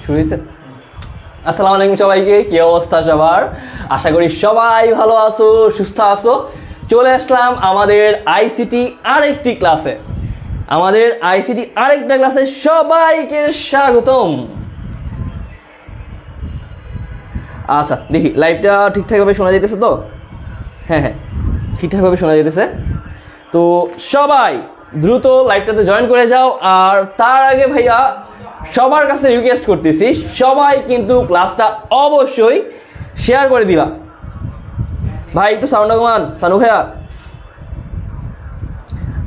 শুরু হয়েছে? আসসালামু আলাইকুম সবাইকে, কি অবস্থা সবার? আশা করি সবাই ভালো আছো, সুস্থ আছো। চলে আসলাম আমাদের আইসিটি আরেকটি ক্লাসে। আরেকটা ক্লাসে সবাইকে স্বাগতম। আচ্ছা, দেখি লাইভটা ঠিকঠাকভাবে শোনা যেতেছে তো? হ্যাঁ, ঠিকঠাকভাবে শোনা যেতেছে। তো সবাই দ্রুত লাইভটাতে জয়েন করে যাও। আর তার আগে ভাইয়া সবার কাছে রিকোয়েস্ট করতেছি, সবাই কিন্তু ক্লাসটা অবশ্যই শেয়ার করে দিবা। ভাই একটু সাউন্ডটা কমান, সানু ভাইয়া।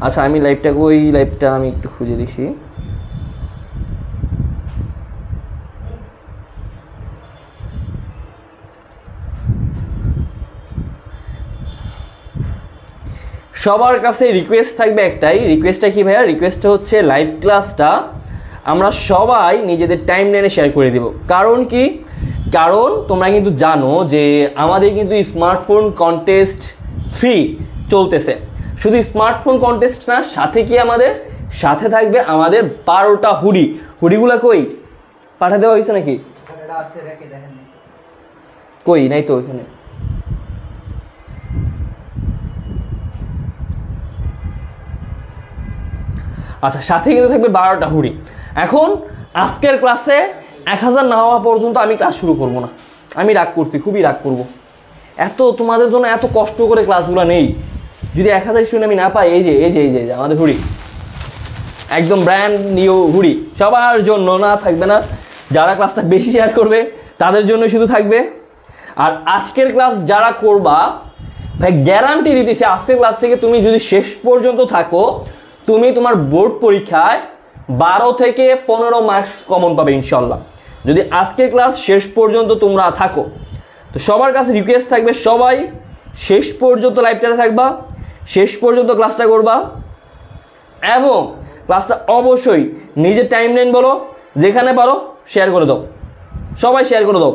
আচ্ছা, আমি লাইভটা আমি একটু খুঁজে দেখি। সবার কাছে রিকোয়েস্ট থাকবে একটাই। রিকোয়েস্টটা কি ভাইয়া? রিকোয়েস্টটা হচ্ছে লাইভ ক্লাসটা আমরা সবাই নিজেদের টাইম লাইনে শেয়ার করে দেব। কারণ কি? কারণ তোমরা কিন্তু জানো যে আমাদের কিন্তু স্মার্টফোন কন্টেস্ট ফ্রি চলতেছে। শুধু স্মার্টফোন কন্টেস্ট না, সাথে কি আমাদের সাথে থাকবে আমাদের 12টা হুডিগুলা কই পাঠা দেওয়া হয়েছে নাকি? কই নাই তো ওইখানে। আচ্ছা, সাথে কিন্তু থাকবে 12টা হুডি। এখন আজকের ক্লাসে 1000 না হওয়া পর্যন্ত আমি ক্লাস শুরু করব না। আমি রাগ করছি, খুবই রাগ করব। তোমাদের জন্য এত কষ্ট করে ক্লাসগুলো নেই, যদি 1000 স্টুডেন্ট আমি না পাই। এই যে আমাদের হুডি, একদম ব্র্যান্ড নিউ হুডি সবার জন্য না থাকবে না। যারা ক্লাসটা বেশি শেয়ার করবে তাদের জন্য শুধু থাকবে। আর আজকের ক্লাস যারা করবা ভাই, গ্যারান্টি দিতেছি আজকের ক্লাস থেকে তুমি যদি শেষ পর্যন্ত থাকো, তুমি তোমার বোর্ড পরীক্ষায় 12 থেকে 15 মার্কস কমন পাবে ইনশাল্লাহ, যদি আজকের ক্লাস শেষ পর্যন্ত তোমরা থাকো। তো সবার কাছে রিকোয়েস্ট থাকবে, সবাই শেষ পর্যন্ত লাইভটাতে থাকবা, শেষ পর্যন্ত ক্লাসটা করবা। এবং ক্লাসটা অবশ্যই নিজের টাইম লাইন বলো, যেখানে পারো শেয়ার করে দাও, সবাই শেয়ার করে দাও।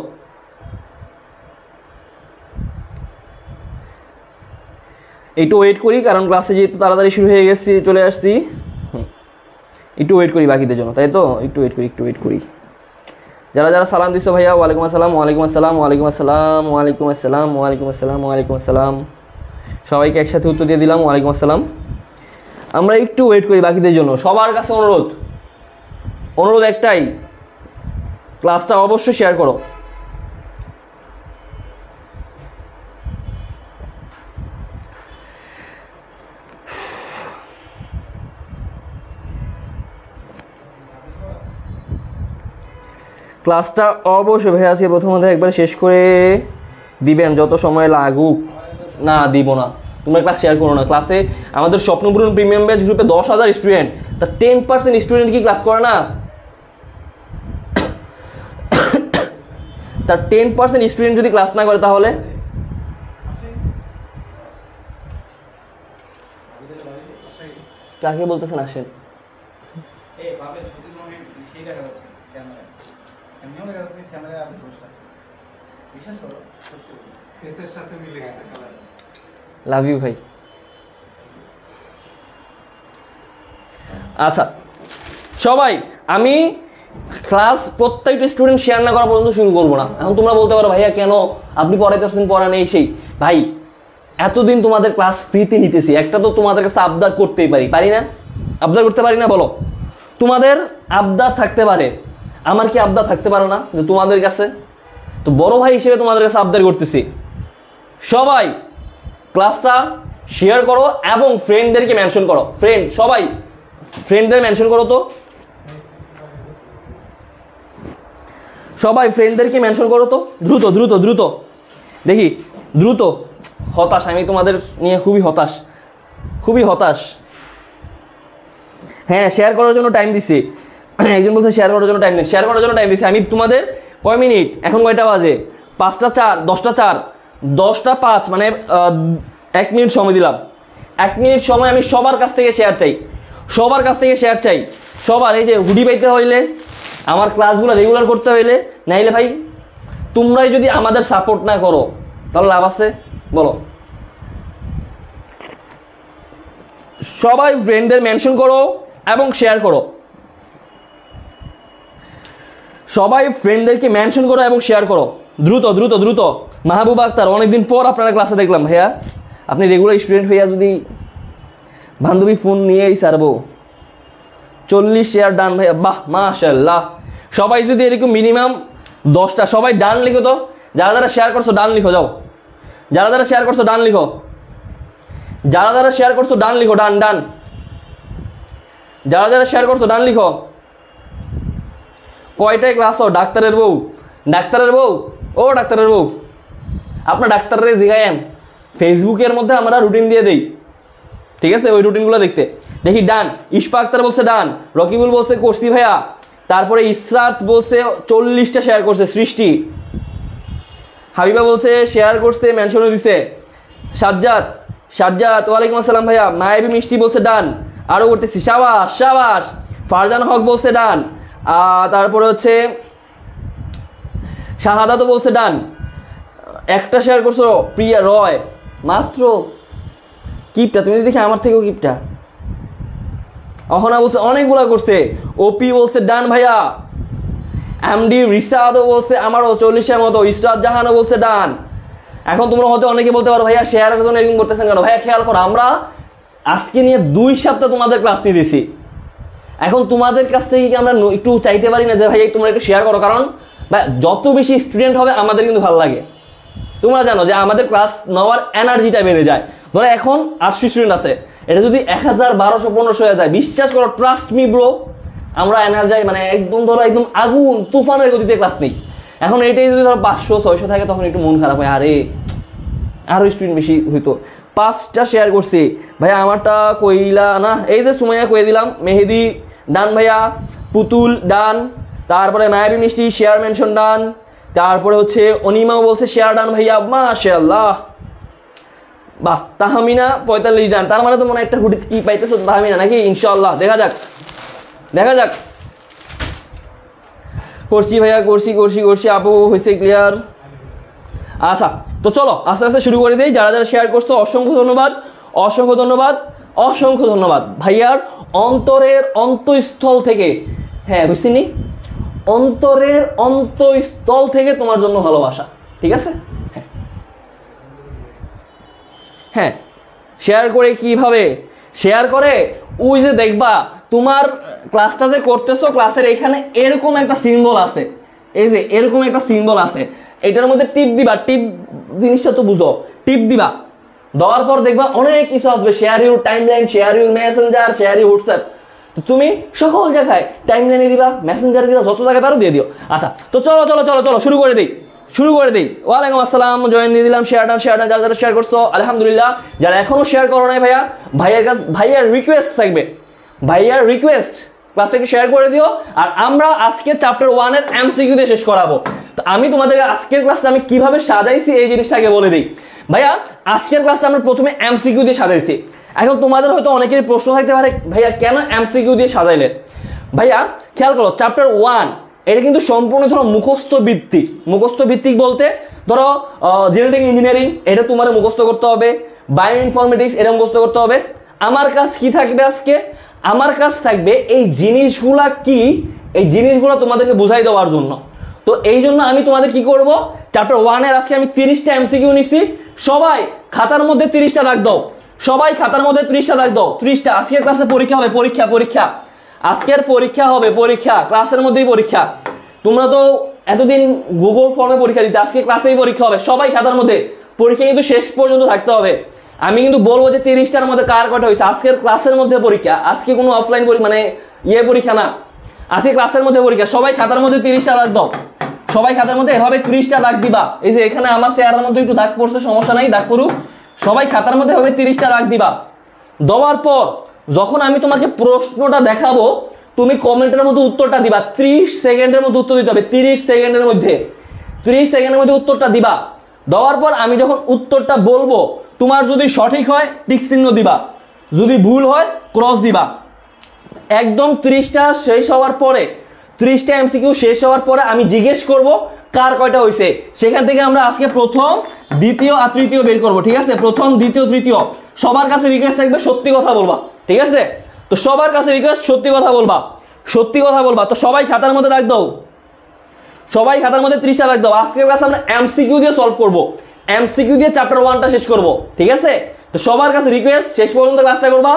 একটু ওয়েট করি, কারণ ক্লাসে যেহেতু তাড়াতাড়ি শুরু হয়ে গেছি, চলে আসছি। একটু ওয়েট করি বাকিদের জন্য, তাই তো? একটু ওয়েট করি। যারা সালাম দিচ্ছ ভাইয়া, ওয়ালাইকুম আসসালাম। সবাইকে একসাথে উত্তর দিয়ে দিলাম, ওয়ালাইকুম আসসালাম। আমরা একটু ওয়েট করি বাকিদের জন্য। সবার কাছে অনুরোধ একটাই, ক্লাসটা অবশ্যই শেয়ার করো। ক্লাসটা অবশ্যই ভাই আজকে প্রথমত একবার শেষ করে দিবেন, যত সময় লাগুক। না, দিব না। তোমরা ক্লাস শেয়ার করো না। ক্লাসে আমাদের স্বপ্নপূরণ প্রিমিয়াম ব্যাচ গ্রুপে 10,000 স্টুডেন্ট, তার 10% স্টুডেন্ট কি ক্লাস করে না? তার 10% স্টুডেন্ট যদি ক্লাস না করে, তাহলে কাকে বলতেছেন? আসেন। লাভ ইউ ভাই। আচ্ছা সবাই, আমি ক্লাস প্রত্যেকটা স্টুডেন্ট শেয়ার না করা পর্যন্ত শুরু করবো না। এখন তোমরা বলতে পারো ভাইয়া কেন আপনি পড়াইতেছেন, পড়া নেই সেই। ভাই এতদিন তোমাদের ক্লাস ফ্রিতে নিতেছি, একটা তো তোমাদের কাছে আবদার করতেই পারি না? আবদার করতে পারি না বলো? তোমাদের আবদার থাকতে পারে, আমার কি আবদার থাকতে পারে না যে তোমাদের কাছে? তো বড় ভাই হিসেবে তোমাদের কাছে আবদার করতেছি, সবাই ক্লাসটা শেয়ার করো এবং ফ্রেন্ডদেরকে মেনশন করো। সবাই ফ্রেন্ডদের মেনশন করো তো, সবাই ফ্রেন্ডদেরকে মেনশন করো তো, দ্রুত দেখি, দ্রুত। হতাশ আমি তোমাদের নিয়ে, খুবই হতাশ। হ্যাঁ, শেয়ার করার জন্য টাইম দিছি। একজন বলছে শেয়ার করার জন্য টাইম দিন। শেয়ার করার জন্য টাইম দিছি আমি তোমাদের। কয় মিনিট এখন? কয়টা বাজে? 5টা 4, 10টা 4, 10টা 5, মানে 1 মিনিট সময় দিলাম। 1 মিনিট সময় আমি সবার কাছ থেকে শেয়ার চাই। সবার এই যে হুডি পাইতে হইলে, আমার ক্লাসগুলো রেগুলার করতে হইলে, নাইলে ভাই তোমরাই যদি আমাদের সাপোর্ট না করো তাহলে লাভ আছে বলো? সবাই ফ্রেন্ডদের মেনশন করো এবং শেয়ার করো। সবাই ফ্রেন্ডদেরকে মেনশন করো এবং শেয়ার করো, দ্রুত দ্রুত দ্রুত। মাহবুব আক্তার, অনেকদিন পর আপনারা ক্লাসে দেখলাম ভাইয়া, আপনি রেগুলার স্টুডেন্ট হইয়া যদি বান্ধবী ফোন নিয়েই সারবো। 40 শেয়ার ডান ভাইয়া, বাহ মাশাআল্লাহ। সবাই যদি এরকম মিনিমাম 10টা সবাই ডান লিখো তো, যারা যারা শেয়ার করছো ডান লিখো, যাও যারা যারা শেয়ার করছো ডান লিখো, যারা যারা শেয়ার করছো ডান লিখো, ডান ডান, যারা যারা শেয়ার করছো ডান লিখো। কয়টায় ক্লাস হো? ডাক্তারের বউ, ডাক্তারের বউ, ও ডাক্তারের বউ, আপনার ডাক্তারের জিগায়েন ফেসবুকের মধ্যে আমরা রুটিন দিয়ে দেই, ঠিক আছে? ওই রুটিনগুলো দেখতে দেখি। ডান, ইশফা আক্তার বলছে ডান, রকিবুল বলছে করছি ভাইয়া, তারপরে ইসরাত বলছে 40টা শেয়ার করছে, সৃষ্টি, হাবিবা বলছে শেয়ার করছে, মেনশনও দিছে, সাজ্জাদ, সাজ্জাদ ওয়ালাইকুম আসসালাম ভাইয়া, মায়াবী মিষ্টি বলছে ডান, আরও করতেছি, সাবাস সাবাস, ফারজান হক বলছে ডান, তারপরে হচ্ছে শাহাদাতও বলছে ডান, একটা শেয়ার করছো প্রিয়া রয়, মাত্র কিপটা তুমি দেখি আমার থেকেও কিপটা। অহনা বলছে অনেকগুলা করছে, ওপি বলছে ডান ভাইয়া, এমডি রিসাদও বলছে আমারও 40-এর মতো, ইসরাত জাহানও বলছে ডান। এখন তোমরা হয়তো অনেকে বলতে পারো ভাইয়া শেয়ারের জন্য এরকম করতেছেন কেন? ভাইয়া খেয়াল করো, আমরা আজকে নিয়ে 2 সপ্তাহ তোমাদের ক্লাস নিয়ে দিছি। এখন তোমাদের কাছ থেকে কি আমরা একটু চাইতে পারি না যে ভাই তোমরা একটু শেয়ার করো? কারণ ভাই যত বেশি স্টুডেন্ট হবে আমাদের কিন্তু ভালো লাগে। তোমরা জানো যে আমাদের ক্লাস নেওয়ার এনার্জিটা বেড়ে যায়। ধরো এখন 800 স্টুডেন্ট আছে, এটা যদি 1000, 1200, 1500 হয়ে যায়, বিশ্বাস করো, ট্রাস্ট মি ব্রো, আমরা এনার্জাই মানে একদম ধরো একদম আগুন তুফানের গতিতে ক্লাস নেই। এখন এইটাই যদি ধরো 500, 600 থাকে তখন একটু মন খারাপ হয়, আরে আরও স্টুডেন্ট বেশি হইতো। 5টা শেয়ার করছি ভাইয়া, আমারটা কইলা না, এই যে সুমাইয়া কয়ে দিলাম, মেহেদি ডান ভাইয়া, পুতুল ডান, তারপরে মায়াবী মিষ্টি শেয়ার মেনশন ডান, তারপরে হচ্ছে অনিমাও বলছে শেয়ার ডান ভাইয়া, মাশাআল্লাহ, বাহ। তাহমিনা 45 ডান, তার মানে তো মনে একটা হুডিতে কি পাইতেছো তাহমিনা নাকি? ইনশাআল্লাহ দেখা যাক, দেখা যাক। করছি ভাইয়া, করছি করছি করছি, আপু হয়েছে ক্লিয়ার। আচ্ছা তো চলো আস্তে আস্তে শুরু করে দিই। যারা যারা শেয়ার করছো অসংখ্য ধন্যবাদ, অসংখ্য ধন্যবাদ, অসংখ্য ধন্যবাদ। ভাইয়ার অন্তরের অন্তঃস্থল থেকে, হ্যাঁ বুঝছিনি, অন্তরের অন্তঃস্থল থেকে তোমার জন্য ভালোবাসা, ঠিক আছে? হ্যাঁ হ্যাঁ, শেয়ার করে কিভাবে শেয়ার করে, ওই যে দেখবা তোমার ক্লাসটা যে করতেছো, ক্লাসের এখানে এরকম একটা সিম্বল আছে, এই যে এরকম একটা সিম্বল আছে, এটার মধ্যে টিপ দিবা, টিপ জিনিসটা তো বুঝো, টিপ দিবা, দেওয়ার পর দেখবা অনেক কিছু আসবে, share your timeline, share your Messenger, share your WhatsApp. তো তুমি সকল জায়গায় টাইমলাইনে দিবা, মেসেঞ্জারে দিবা, যত জায়গায় পারো দিয়ে দিও। আচ্ছা তো চলো চলো চলো চলো শুরু করে দিই, শুরু করে দিই। ওয়ালাইকুম আসসালাম, জয়েন দিয়ে দিলাম, শেয়ার ডান, শেয়ার ডান, যারা যারা শেয়ার করছো আলহামদুলিল্লাহ। যারা এখনো শেয়ার করো নাই ভাইয়া, ভাইয়ের কাছে ভাইয়ার রিকোয়েস্ট থাকবে, ভাইয়ার রিকোয়েস্ট ক্লাসটাকে শেয়ার করে দিও। আর আমরা আজকে চ্যাপ্টার 1 এর এমসিকিউ দিয়ে শেষ করাবো। তো আমি তোমাদের আজকের ক্লাসটা আমি কিভাবে সাজাইছি এই জিনিসটাকে বলে দিই। ভাইয়া আজকের ক্লাসটা আমরা প্রথমে এমসিকিউ দিয়ে সাজাইছি। এখন তোমাদের হয়তো অনেকেরই প্রশ্ন থাকতে পারে, ভাইয়া কেন এমসিকিউ দিয়ে সাজাইলেন? ভাইয়া খেয়াল করো, চ্যাপ্টার 1 এটা কিন্তু সম্পূর্ণ ধরো মুখস্থ ভিত্তিক। মুখস্থ ভিত্তিক বলতে ধরো জেনেটিক ইঞ্জিনিয়ারিং এটা তোমার মুখস্থ করতে হবে, বায়ো ইনফরমেটিক্স এটা মুখস্থ করতে হবে। আমার কাজ কি থাকবে আজকে? আমার কাজ থাকবে এই জিনিসগুলা কি, এই জিনিসগুলো তোমাদেরকে বুঝাই দেওয়ার জন্য। তো এই জন্য আমি তোমাদের কি করব, চ্যাপ্টার 1 এর আজকে আমি 30টা এমসিকিউ নিছি। সবাই খাতার মধ্যে 30টা দাগ দাও, সবাই খাতার মধ্যে 30টা দাগ দাও, 30টা। আজকের ক্লাসে পরীক্ষা হবে, পরীক্ষা পরীক্ষা, আজকের পরীক্ষা হবে, পরীক্ষা ক্লাসের মধ্যেই পরীক্ষা। তোমরা তো এতদিন গুগল ফর্মে পরীক্ষা দিতে, আজকে ক্লাসেই পরীক্ষা হবে। সবাই খাতার মধ্যে, পরীক্ষা কিন্তু শেষ পর্যন্ত থাকতে হবে। আমি কিন্তু বলবো যে 30টার মধ্যে কার কটা হয়েছে। আজকের ক্লাসের মধ্যে পরীক্ষা, আজকে কোনো অফলাইন মানে পরীক্ষা না, আজকে ক্লাসের মধ্যে পরীক্ষা। সবাই খাতার মধ্যে 30টা দাগ দাও, সবাই খাতার মধ্যে এভাবে 30টা দাগ দিবা। এই যে এখানে আমার চেহারার মধ্যে একটু দাগ পড়ছে, সমস্যা নাই, দাগ পড়ুক। সবাই খাতার মধ্যে এভাবে 30টা দাগ দিবা। দেওয়ার পর যখন আমি তোমাকে প্রশ্নটা দেখাবো, তুমি কমেন্টের মধ্যে উত্তরটা দিবা। 30 সেকেন্ডের মধ্যে উত্তর দিতে হবে, 30 সেকেন্ডের মধ্যে, 30 সেকেন্ডের মধ্যে উত্তরটা দিবা। দেওয়ার পর আমি যখন উত্তরটা বলবো, তোমার যদি সঠিক হয় টিক চিহ্ন দিবা, যদি ভুল হয় ক্রস দিবা। একদম 30টা শেষ হওয়ার পরে, 30টা এমসিকিউ শেষ হওয়ার পরে আমি জিজ্ঞেস করব কার কয়টা হয়েছে। সেখান থেকে আমরা আজকে প্রথম, দ্বিতীয় আর তৃতীয় বের করবো, ঠিক আছে? প্রথম, দ্বিতীয়, তৃতীয়। সবার কাছে রিকোয়েস্ট থাকবে সত্যি কথা বলবা, ঠিক আছে? তো সবার কাছে রিকোয়েস্ট সত্যি কথা বলবা, সত্যি কথা বলবা। তো সবাই খাতার মধ্যে দাগ দাও, সবাই খাতার মধ্যে 30টা লাখ দাও। আজকের ক্লাসে আমরা এমসিকিউ দিয়ে সলভ করব, এমসিকিউ দিয়ে চ্যাপ্টার 1টা শেষ করব, ঠিক আছে? তো সবার কাছে রিকোয়েস্ট শেষ পর্যন্ত ক্লাসটা করবা,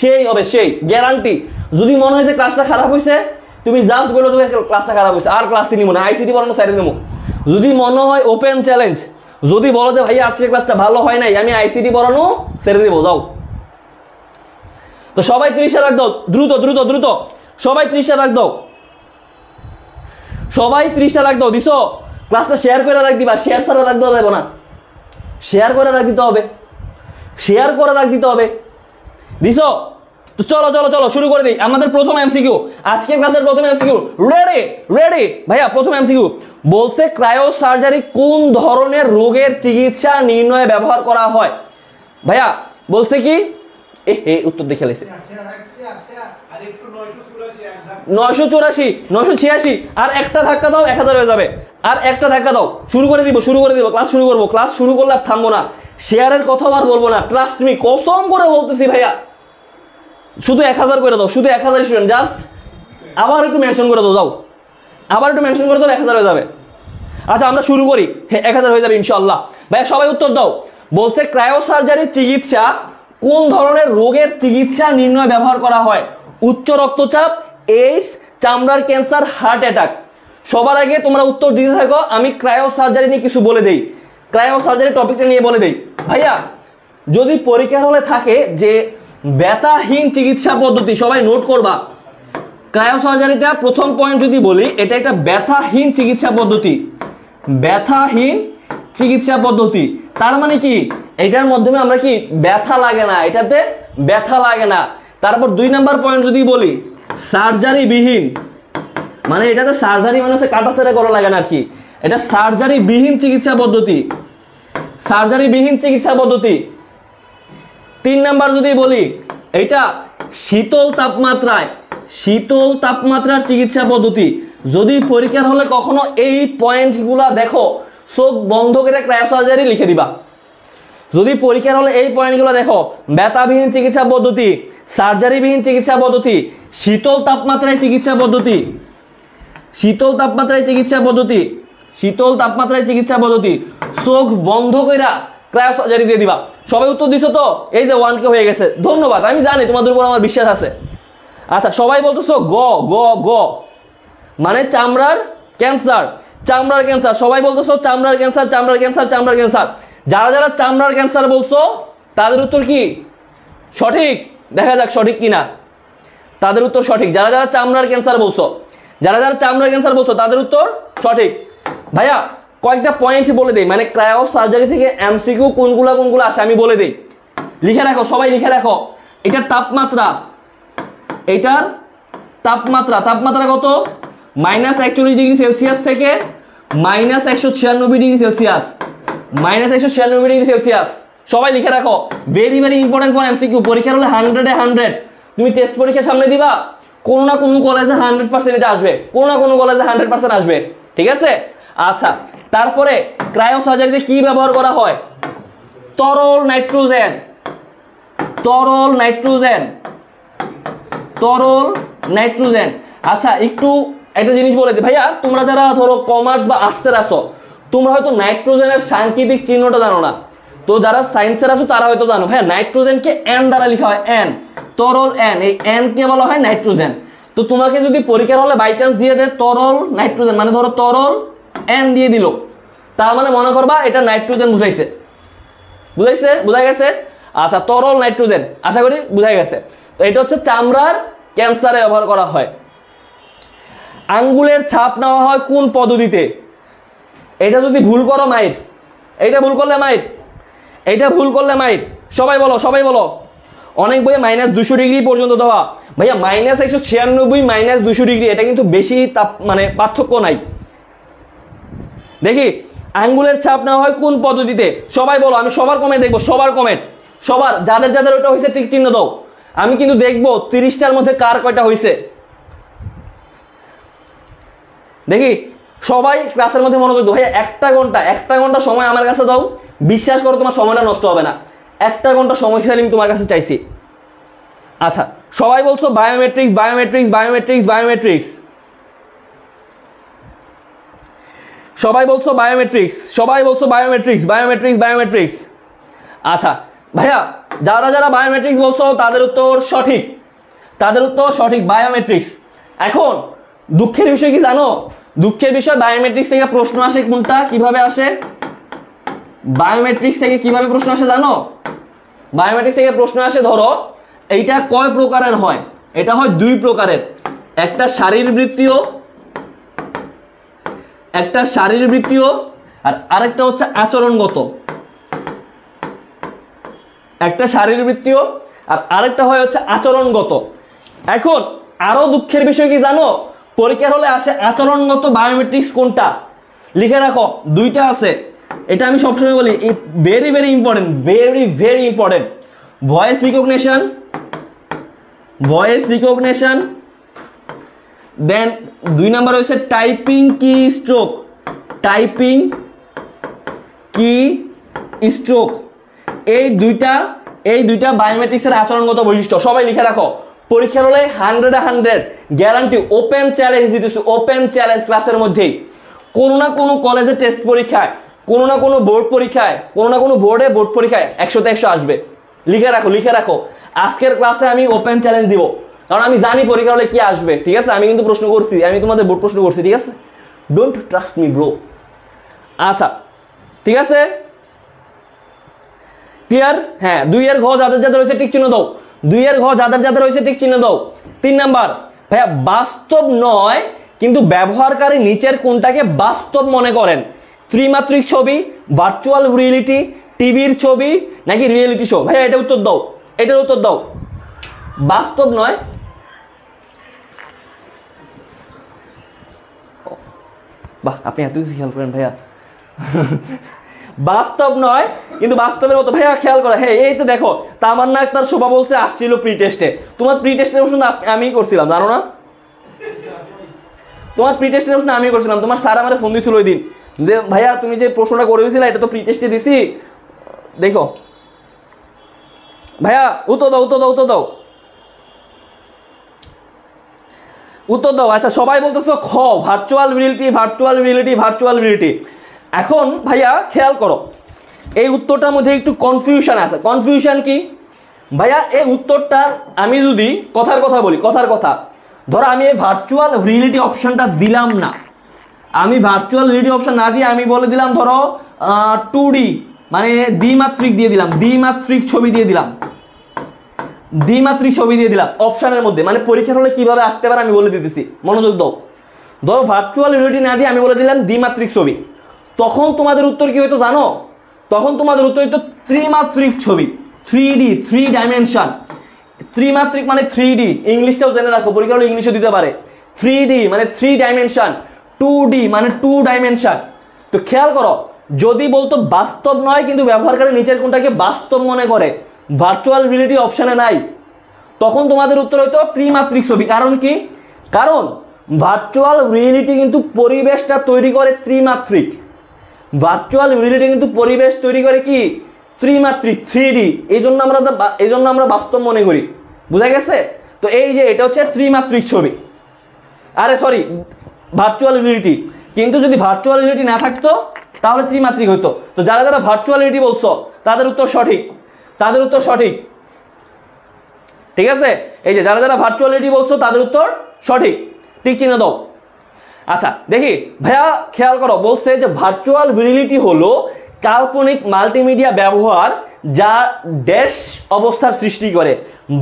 সেই হবে, সেই গ্যারান্টি। যদি মনে হয় যে ক্লাসটা খারাপ হয়েছে, তুমি জাস্ট বলো তুমি ক্লাসটা খারাপ হয়েছে, আর ক্লাসই নিব না, আইসিটি পড়ানো সাইডে দেবো। যদি মনে হয় ওপেন চ্যালেঞ্জ, যদি বলো যে ভাইয়া আজকের ক্লাসটা ভালো হয় নাই, আমি আইসিটি পড়ানো ছেড়ে দেবো, যাও। তো সবাই 30টা লাখ দাও, দ্রুত দ্রুত দ্রুত, সবাই 30টা লাখ দাও, সবাই 30টা লাখ দাও। দিছো? ক্লাসটা শেয়ার করে রাখ দিবা, শেয়ার ছাড়া রাখ দেওয়া যাবে না, শেয়ার করে রাখ দিতে হবে, শেয়ার করে রাখ দিতে হবে। দিছো? তো চলো চলো চলো শুরু করে দিই আমাদের প্রথম এমসিকিউ, আজকের ক্লাসের প্রথম এমসিকিউ। রেডি রেডি ভাইয়া, প্রথম এমসিকিউ বলছে ক্রায়ো সার্জারি কোন ধরনের রোগের চিকিৎসা নির্ণয়ে ব্যবহার করা হয়? ভাইয়া বলছে কি, উত্তর দেখে লেছে 984, 986, আর একটা ধাক্কা দাও 1000 হয়ে যাবে, আর একটা ধাক্কা দাও, শুরু করে দিব, শুরু করে দিব, ক্লাস শুরু করবো। ক্লাস শুরু করলে আর থামবো না, শেয়ারের কথা আর বলবো না, ট্রাস্ট মি, কসম করে বলতেছি ভাইয়া। শুধু 1000 করে দাও, শুধু 1000 স্টুডেন্ট, জাস্ট আবার একটু মেনশন করে দাও, যাও আবার একটু মেনশন করে দাও, 1000 হয়ে যাবে। আচ্ছা আমরা শুরু করি, 1000 হয়ে যাবে ইনশাআল্লাহ। ভাইয়া সবাই উত্তর দাও। বলছে ক্রায়ো সার্জারির চিকিৎসা কোন ধরনের রোগের চিকিৎসা নির্ণয় ব্যবহার করা হয়? উচ্চ রক্তচাপ, এইডস, চামড়ার ক্যান্সার, হার্ট অ্যাটাক। সবার আগে তোমরা উত্তর দিতে থাকো, আমি ক্রায়ো সার্জারি নিয়ে কিছু বলে দেই, ক্রায়ো সার্জারি টপিকটা নিয়ে বলে দেই। ভাইয়া যদি পরীক্ষার হলে থাকে যে ব্যথাহীন চিকিৎসা পদ্ধতি, সবাই নোট করবা, ক্রায়ো সার্জারিটা প্রথম পয়েন্ট যদি বলি, এটা একটা ব্যথাহীন চিকিৎসা পদ্ধতি, ব্যথাহীন চিকিৎসা পদ্ধতি। তার মানে কি, এটার মাধ্যমে আমরা কি ব্যথা লাগে না, এটাতে ব্যথা লাগে না। তারপর 2 নাম্বার পয়েন্ট যদি বলি, সার্জারি বিহীন, মানে এটাতে সার্জারি মানে হচ্ছে কাটাছেড়া করা লাগে না আর কি, এটা সার্জারি বিহীন চিকিৎসা পদ্ধতি, সার্জারি বিহীন চিকিৎসা পদ্ধতি। 3 নাম্বার যদি বলি, এটা শীতল তাপমাত্রায়, শীতল তাপমাত্রার চিকিৎসা পদ্ধতি। যদি পরীক্ষার হলে কখনো এই পয়েন্টগুলা দেখো, চোখ বন্ধ করে ক্রায়ো সার্জারি লিখে দিবা। যদি পরীক্ষার হলে এই পয়েন্টগুলো দেখো, ব্যথাবিহীন চিকিৎসা পদ্ধতি, সার্জারিবিহীন চিকিৎসা পদ্ধতি, শীতল তাপমাত্রায় চিকিৎসা পদ্ধতি, শীতল তাপমাত্রায় চিকিৎসা পদ্ধতি, শীতল তাপমাত্রায় চিকিৎসা পদ্ধতি, চোখ বন্ধ কইরা ক্রায়ো সার্জারি দিয়ে দিবা। সবাই উত্তর দিছো তো? এই যে 1K হয়ে গেছে, ধন্যবাদ, আমি জানি তোমাদের উপর আমার বিশ্বাস আছে। আচ্ছা সবাই বলতেছো গ গ গ, মানে চামড়ার ক্যান্সার, চামড়ার ক্যান্সার। সবাই বলতেছো চামড়ার ক্যান্সার, চামড়ার ক্যান্সার, চামড়ার ক্যান্সার। যারা যারা চামড়ার ক্যান্সার বলছো তাদের উত্তর কি সঠিক? দেখা যাক সঠিক কিনা। তাদের উত্তর সঠিক, যারা যারা চামড়ার ক্যান্সার বলছো, যারা যারা চামড়ার ক্যান্সার বলছো তাদের উত্তর সঠিক। ভাইয়া কয়েকটা পয়েন্ট বলে দেই, মানে ক্রায়ো সার্জারি থেকে এমসিকিউ কোনগুলা কোনগুলো আসে আমি বলে দেই, লিখে রাখো, সবাই লিখে রাখো। এটার তাপমাত্রা, এটার তাপমাত্রা, তাপমাত্রা কত? -41 ডিগ্রি সেলসিয়াস থেকে -196 ডিগ্রি সেলসিয়াস, -196 ডিগ্রি সেলসিয়াস। সবাই লিখে রাখো, very very important for MCQ. পরীক্ষার হলে 100-এ 100, তুমি টেস্ট পরীক্ষার সামনে দিবা, কোনো না কোনো কলেজে 100% এটা আসবে, কোনো না কোনো কলেজে 100% আসবে, ঠিক আছে? আচ্ছা তারপরে ক্রায়ো সার্জারিতে কি ব্যবহার করা হয়? তরল নাইট্রোজেন, তরল নাইট্রোজেন, তরল নাইট্রোজেন। আচ্ছা একটু একটা জিনিস বলে দিই ভাইয়া, তোমরা যারা ধরো কমার্স বা আর্টসের আসো, তোমরা হয়তো নাইট্রোজেনের সাংকেতিক চিহ্নটা জানো না, তো যারা সায়েন্সের আছো তারা হয়তো জানো। ভাইয়া নাইট্রোজেনকে এন দ্বারা লেখা হয়, এন, তরল এন, এই এন কে বলা হয় নাইট্রোজেন। তো তোমাকে যদি পরীক্ষার হলে বাই চান্স দিয়ে দেয় তরল নাইট্রোজেন, মানে ধরো তরল এন দিয়ে দিল, তার মানে মনে করবা এটা নাইট্রোজেন বুঝাইছে, বুঝাইছে, বোঝা গেছে? আচ্ছা তরল নাইট্রোজেন, আশা করি বুঝাই গেছে। তো এটা হচ্ছে চামড়ার ক্যান্সারে ব্যবহার করা হয়। আঙ্গুলের ছাপ নেওয়া হয় কোন পদ্ধতিতে? এটা যদি ভুল করো মাইর, এইটা ভুল করলে মাইর, এইটা ভুল করলে মাইর। সবাই বলো, সবাই বলো। অনেক বইয়ে -200 ডিগ্রি পর্যন্ত দেওয়া, ভাইয়া -196 -200 ডিগ্রি, এটা কিন্তু বেশি তাপ মানে পার্থক্য নাই। দেখি আঙ্গুলের ছাপ নেওয়া হয় কোন পদ্ধতিতে? সবাই বলো, আমি সবার কমেন্ট দেখবো, সবার কমেন্ট, সবার যাদের যাদের ওটা হয়েছে ঠিক চিহ্ন দাও। আমি কিন্তু দেখবো 30টার মধ্যে কার কয়টা হয়েছে। দেখি সবাই ক্লাসের মধ্যে মনোযোগ দাও। ভাইয়া একটা ঘন্টা সময় আমার কাছে দাও, বিশ্বাস করো তোমার সময়টা নষ্ট হবে না। 1 ঘন্টা সময়শালী আমি তোমার কাছে চাইছি। আচ্ছা সবাই বলছো বায়োমেট্রিক্স, বায়োমেট্রিক্স, বায়োমেট্রিক্স, বায়োমেট্রিক্স। সবাই বলছো বায়োমেট্রিক্স, সবাই বলছো বায়োমেট্রিক্স, বায়োমেট্রিক্স, বায়োমেট্রিক্স। আচ্ছা ভাইয়া, যারা যারা বায়োমেট্রিক্স বলছো তাদের উত্তর সঠিক, তাদের উত্তর সঠিক, বায়োমেট্রিক্স। এখন দুঃখের বিষয় কি জানো? দুঃখের বিষয় বায়োমেট্রিক্স থেকে প্রশ্ন আসে কোনটা, কিভাবে আসে? বায়োমেট্রিক্স থেকে কিভাবে প্রশ্ন আসে জানো? বায়োমেট্রিক্স থেকে প্রশ্ন আসে, ধরো এইটা কয় প্রকারের হয়? এটা হয় দুই প্রকারের, একটা শারীরবৃত্তীয়, একটা শারীরবৃত্তীয়, আর আরেকটা হচ্ছে আচরণগত। একটা শারীরবৃত্তীয় আর আরেকটা হয় হচ্ছে আচরণগত। এখন আরো দুঃখের বিষয় কি জানো? পরীক্ষার হলে আসে আচরণগত বায়োমেট্রিক্স কোনটা, লিখে রাখো, দুইটা আছে। এটা আমি সবসময় বলি, very very important, very very important. Voice recognition, voice recognition, then 2 number হচ্ছে typing key stroke, typing key stroke. এই দুইটা বায়োমেট্রিক্সের আচরণগত বৈশিষ্ট্য, সবাই লিখে রাখো। পরীক্ষার হলে 100 গ্যারান্টি, ওপেন চ্যালেঞ্জ দিতেছি, ওপেন চ্যালেঞ্জ ক্লাসের মধ্যেই। কোনো না কোনো কলেজে টেস্ট পরীক্ষায়, কোনো না কোনো বোর্ড পরীক্ষায়, কোনো না কোনো বোর্ডে বোর্ড পরীক্ষায় 100তে 100 আসবে। লিখে রাখো, লিখে রাখো। আজকের ক্লাসে আমি ওপেন চ্যালেঞ্জ দিব, কারণ আমি জানি পরীক্ষা হলে কি আসবে, ঠিক আছে? আমি কিন্তু প্রশ্ন করছি, আমি তোমাদের বোর্ড প্রশ্ন করছি, ঠিক আছে? Don't trust me bro. আচ্ছা ঠিক আছে, ক্লিয়ার? হ্যাঁ, 2 এর ঘ যাদের যাদের হয়েছে টিক চিহ্ন দাও, 2 এর ঘ যাদের যাদের হয়েছে টিক চিহ্ন দাও। 3 নাম্বার, ভাইয়া বাস্তব নয় কিন্তু ব্যবহারকারী নিচের কোনটাকে বাস্তব মনে করেন? ত্রিমাত্রিক ছবি, ভার্চুয়াল রিয়েলিটি, টিভির ছবি, নাকি রিয়েলিটি শো? ভাইয়া এটা উত্তর দাও, এটার উত্তর দাও। বাস্তব নয়, বাহ আপনি এত কিছু খেয়াল করেন ভাইয়া। বাস্তব নয় কিন্তু বাস্তবের মতো। ভাইয়া খেয়াল করো, হ্যাঁ এই তো দেখো, তামান্না আক্তার শোভা বলছে আসছিল প্রি টেস্টে। তোমার প্রি টেস্টের প্রশ্ন আমি করছিলাম, জানো না? তোমার প্রি টেস্টের প্রশ্ন আমি করছিলাম। তোমার স্যার আমার ফোন দিয়েছিল ওই দিন যে ভাইয়া তুমি যে প্রশ্নটা করে দিয়েছিলে এটা তো প্রি টেস্টে দিছি, দেখো। ভাইয়া উত্তর দাও, উত্তর দাও, উত্তর দাও, উত্তর দাও। আচ্ছা সবাই বলতেছো খ, virtual reality, virtual reality, virtual reality. এখন ভাইয়া খেয়াল করো, এই উত্তরটার মধ্যে একটু কনফিউশন আছে। কনফিউশন কি ভাইয়া? এই উত্তরটা আমি যদি কথার কথা বলি, কথার কথা, ধরো আমি এই ভার্চুয়াল রিয়েলিটি অপশনটা দিলাম না, আমি ভার্চুয়াল রিয়েলিটি অপশন না দিয়ে আমি বলে দিলাম ধরো 2D মানে দ্বিমাত্রিক দিয়ে দিলাম, দ্বিমাত্রিক ছবি দিয়ে দিলাম, দ্বিমাত্রিক ছবি দিয়ে দিলাম অপশনের মধ্যে, মানে পরীক্ষার হলে কিভাবে আসতে পারে আমি বলে দিতেছি, মনোযোগ দাও। ধরো ভার্চুয়াল রিয়েলিটি না দিয়ে আমি বলে দিলাম দ্বিমাত্রিক ছবি, তখন তোমাদের উত্তর কি হইতো জানো? তখন তোমাদের উত্তর হইতো ত্রিমাত্রিক ছবি, 3D, 3 ডাইমেনশন। ত্রিমাত্রিক মানে 3D, ইংলিশটাও জেনে রাখো, পরীক্ষা হলে ইংলিশও দিতে পারে। 3D মানে 3 ডাইমেনশন, 2D মানে 2 ডাইমেনশন। তো খেয়াল করো, যদি বলতো বাস্তব নয় কিন্তু ব্যবহারকারী নিচের কোনটাকে বাস্তব মনে করে, ভার্চুয়াল রিয়েলিটি অপশনে নাই, তখন তোমাদের উত্তর হইতো ত্রিমাত্রিক ছবি। কারণ কি? কারণ ভার্চুয়াল রিয়েলিটি কিন্তু পরিবেশটা তৈরি করে ত্রিমাত্রিক, ভার্চুয়াল রিয়েলিটি কিন্তু পরিবেশ তৈরি করে কি? ত্রিমাত্রিক, 3D। এই জন্য আমরা বাস্তব মনে করি, বুঝা গেছে? তো এই যে এটা হচ্ছে ত্রিমাত্রিক ছবি, আরে সরি ভার্চুয়াল রিয়েলিটি। কিন্তু যদি ভার্চুয়াল রিয়েলিটি না থাকতো তাহলে ত্রিমাত্রিক হইতো। তো যারা যারা ভার্চুয়াল রিয়েলিটি বলছো তাদের উত্তর সঠিক, তাদের উত্তর সঠিক, ঠিক আছে? এই যে যারা যারা ভার্চুয়াল রিয়েলিটি বলছো তাদের উত্তর সঠিক, ঠিক চিহ্ন দাও। আচ্ছা দেখি ভাইয়া খেয়াল করো, বলছে যে ভার্চুয়াল রিয়েলিটি হলো কাল্পনিক মাল্টিমিডিয়া ব্যবহার যা ড্যাশ অবস্থার সৃষ্টি করে,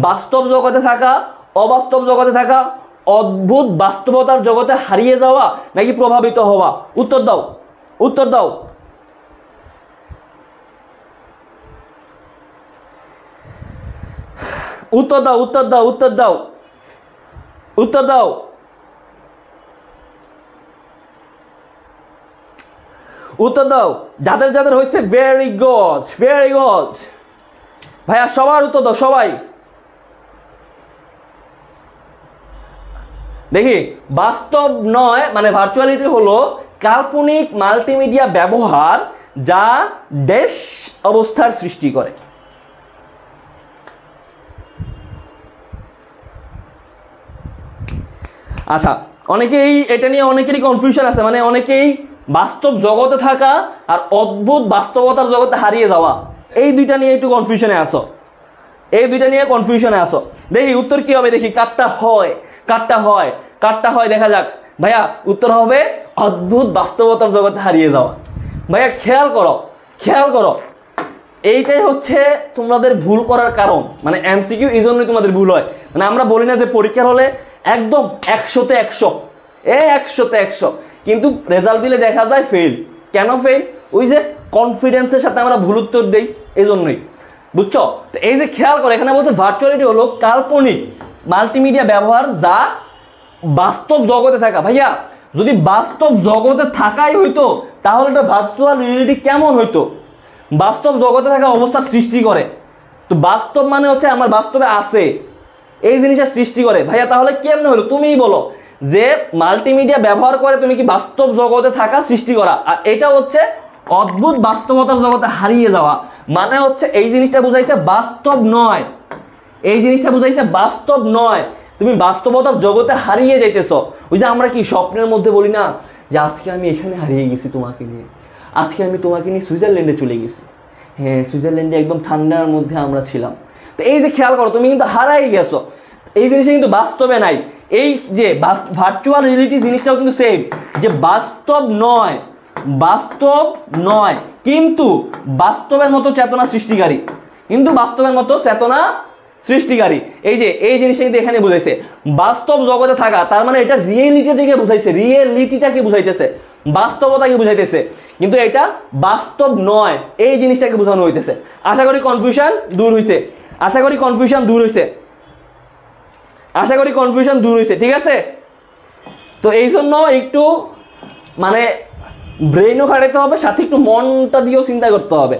বাস্তব জগতে থাকা, অবাস্তব জগতে থাকা, অদ্ভুত বাস্তবতার জগতে হারিয়ে যাওয়া, নাকি প্রভাবিত হওয়া? উত্তর দাও, উত্তর দাও। উত্তর দাও, উত্তর দাও, উত্তর দাও, উত্তর দাও, উত্তর দাও। যাদের যাদের হয়েছে ভেরি গুড, ভেরি গুড। ভাইয়া সবার উত্তর দাও, সবাই। দেখি, বাস্তব নয় মানে ভার্চুয়ালিটি হলো কাল্পনিক মাল্টিমিডিয়া ব্যবহার যা ড্যাশ অবস্থার সৃষ্টি করে। আচ্ছা অনেকেই এটা নিয়ে অনেকেরই কনফিউশন আছে, মানে অনেকেই বাস্তব জগতে থাকা আর অদ্ভুত বাস্তবতার জগতে হারিয়ে যাওয়া, এই দুইটা নিয়ে একটু কনফিউশনে আসো, এই দুইটা নিয়ে কনফিউশনে আসো। দেখি উত্তর কি হবে, দেখি কাটটা হয় কাটটা হয় কাটটা হয়, দেখা যাক। ভাইয়া উত্তর হবে অদ্ভুত বাস্তবতার জগতে হারিয়ে যাওয়া। ভাইয়া খেয়াল করো, খেয়াল করো, এইটাই হচ্ছে তোমাদের ভুল করার কারণ। মানে এমসিকিউ এই জন্যই তোমাদের ভুল হয়। মানে আমরা বলি না যে পরীক্ষার হলে একদম 100-তে 100, 100-তে 100, কিন্তু রেজাল্ট দিলে দেখা যায় ফেল। কেন ফেল? ওই যে কনফিডেন্সের সাথে আমরা ভুল উত্তর দেই, এই জন্যই। বুঝছো? তো এই যে খেয়াল করো, এখানে বলছে ভার্চুয়ালিটি হলো কাল্পনিক মাল্টিমিডিয়া ব্যবহার যা বাস্তব জগতে থাকা। ভাইয়া যদি বাস্তব জগতে থাকাই হইতো তাহলে এটা ভার্চুয়াল রিয়েলিটি কেমন হইতো? বাস্তব জগতে থাকা অবস্থার সৃষ্টি করে। তো বাস্তব মানে হচ্ছে আমার বাস্তবে আছে, এই জিনিসটা সৃষ্টি করে। ভাইয়া তাহলে কেমনে হলো? তুমিই বলো যে মাল্টিমিডিয়া ব্যবহার করে তুমি কি বাস্তব জগতে থাকা সৃষ্টি করা, আর এটা হচ্ছে অদ্ভুত বাস্তবতার জগতে হারিয়ে যাওয়া। মানে হচ্ছে এই জিনিসটা বুঝাইছে বাস্তব নয়, এই জিনিসটা বুঝাইছে বাস্তব নয়, তুমি বাস্তবতার জগতে হারিয়ে যাইতেছ। ওই যে আমরা কি স্বপ্নের মধ্যে বলি না যে আজকে আমি এখানে হারিয়ে গেছি তোমাকে নিয়ে, আজকে আমি তোমাকে নিয়ে সুইজারল্যান্ডে চলে গেছি। হ্যাঁ, সুইজারল্যান্ডে একদম ঠান্ডার মধ্যে আমরা ছিলাম। তো এই যে খেয়াল করো, তুমি কিন্তু হারাই গেছো, এই জিনিসটা কিন্তু বাস্তবে নাই। এই যে ভার্চুয়াল রিয়েলিটি জিনিসটাও কিন্তু সেম, যে বাস্তব নয়, বাস্তব নয় কিন্তু বাস্তবের মতো চেতনা সৃষ্টিকারী, কিন্তু বাস্তবের মতো চেতনা সৃষ্টিকারী। এই যে এই জিনিসটা কিন্তু এখানে বুঝাইছে বাস্তব জগতে থাকা, তার মানে এটা রিয়েলিটিটাকে বুঝাইছে, রিয়েলিটিটাকে বুঝাইতেছে, বাস্তবতাকে বুঝাইতেছে, কিন্তু এটা বাস্তব নয়, এই জিনিসটাকে বোঝানো হইতেছে। আশা করি কনফিউশন দূর হইছে, আশা করি কনফিউশন দূর হইছে, আশা করি কনফিউশন দূর হইছে। ঠিক আছে? তো এই জন্য একটু মানে ব্রেইনও খাটাইতে হবে, সাথে একটু মনটা দিয়েও চিন্তা করতে হবে।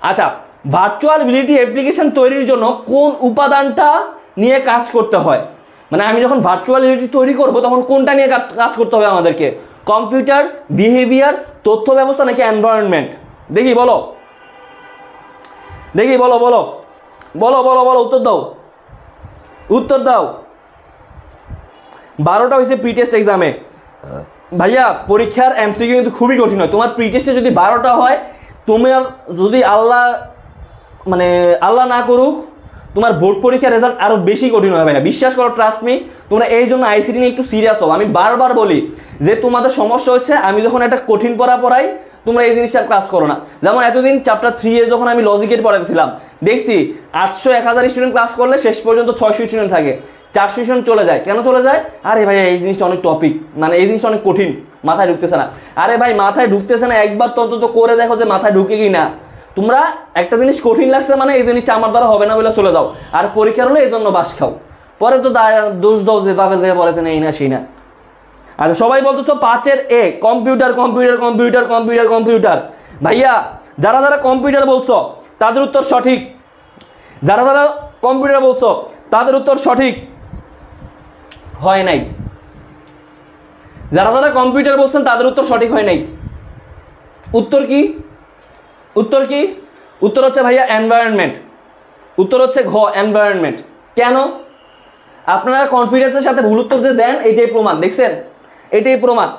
আচ্ছা, ভার্চুয়াল রিয়েলিটি অ্যাপ্লিকেশন তৈরির জন্য কোন উপাদানটা নিয়ে কাজ করতে হয়? মানে আমি যখন ভার্চুয়াল রিয়েলিটি তৈরি করব তখন কোনটা নিয়ে কাজ করতে হবে আমাদেরকে? কম্পিউটার, বিহেভিয়ার, তথ্য ব্যবস্থা নাকি এনভায়রনমেন্ট? দেখি বলো, দেখি বলো বলো বলো বলো বলো, উত্তর দাও, উত্তর দাও। 12টা হয়েছে প্রি টেস্ট এক্সামে। ভাইয়া পরীক্ষার এমসিকিউ কিন্তু খুবই কঠিন হয়। তোমার প্রি টেস্টে যদি 12টা হয়, তোমার যদি আল্লাহ মানে আল্লাহ না করুক তোমার বোর্ড পরীক্ষার রেজাল্ট আরো বেশি কঠিন হবে ভাইয়া, বিশ্বাস করো, ট্রাস্ট মি। তোমরা এই জন্য আইসিটি নিয়ে একটু সিরিয়াস হও। আমি বারবার বলি যে তোমাদের সমস্যা হচ্ছে আমি যখন একটা কঠিন পড়া পড়াই তোমরা এই জিনিসটা ক্লাস করো না। যেমন এতদিন চ্যাপ্টার 3 এ যখন আমি লজিকের পড়াতেছিলাম, দেখছি 800-1000 স্টুডেন্ট ক্লাস করলে শেষ পর্যন্ত 600 স্টুডেন্ট থাকে, 400 স্টুডেন্ট চলে যায়। কেন চলে যায়? আরে ভাই এই জিনিসটা অনেক টপিক, মানে এই জিনিসটা অনেক কঠিন, মাথায় ঢুকতেছে না। আরে ভাই মাথায় ঢুকতেছে না, একবার তত করে দেখো যে মাথায় ঢুকে কি না। তোমরা একটা জিনিস কঠিন লাগছে মানে এই জিনিসটা আমার দ্বারা হবে না বলে চলে যাও, আর পরীক্ষার হলে এই জন্য বাস খাও, পরে তো দোষ দাও যে বাপের ভাইয়া পড়াতে না, এই না সেই না। আচ্ছা সবাই বলতেছো 5-এর A, computer computer computer computer computer. ভাইয়া যারা যারা কম্পিউটার বলছো তাদের উত্তর সঠিক, যারা যারা কম্পিউটার বলছো তাদের উত্তর সঠিক হয় নাই, যারা যারা কম্পিউটার বলছেন তাদের উত্তর সঠিক হয় নাই। উত্তর কি? উত্তর কি? উত্তর হচ্ছে ভাইয়া এনভায়রনমেন্ট, উত্তর হচ্ছে ঘ এনভায়রনমেন্ট। কেন? আপনারা কনফিডেন্সের সাথে ভুল উত্তর যে দেন এটাই প্রমাণ, দেখছেন, এটাই প্রমাণ।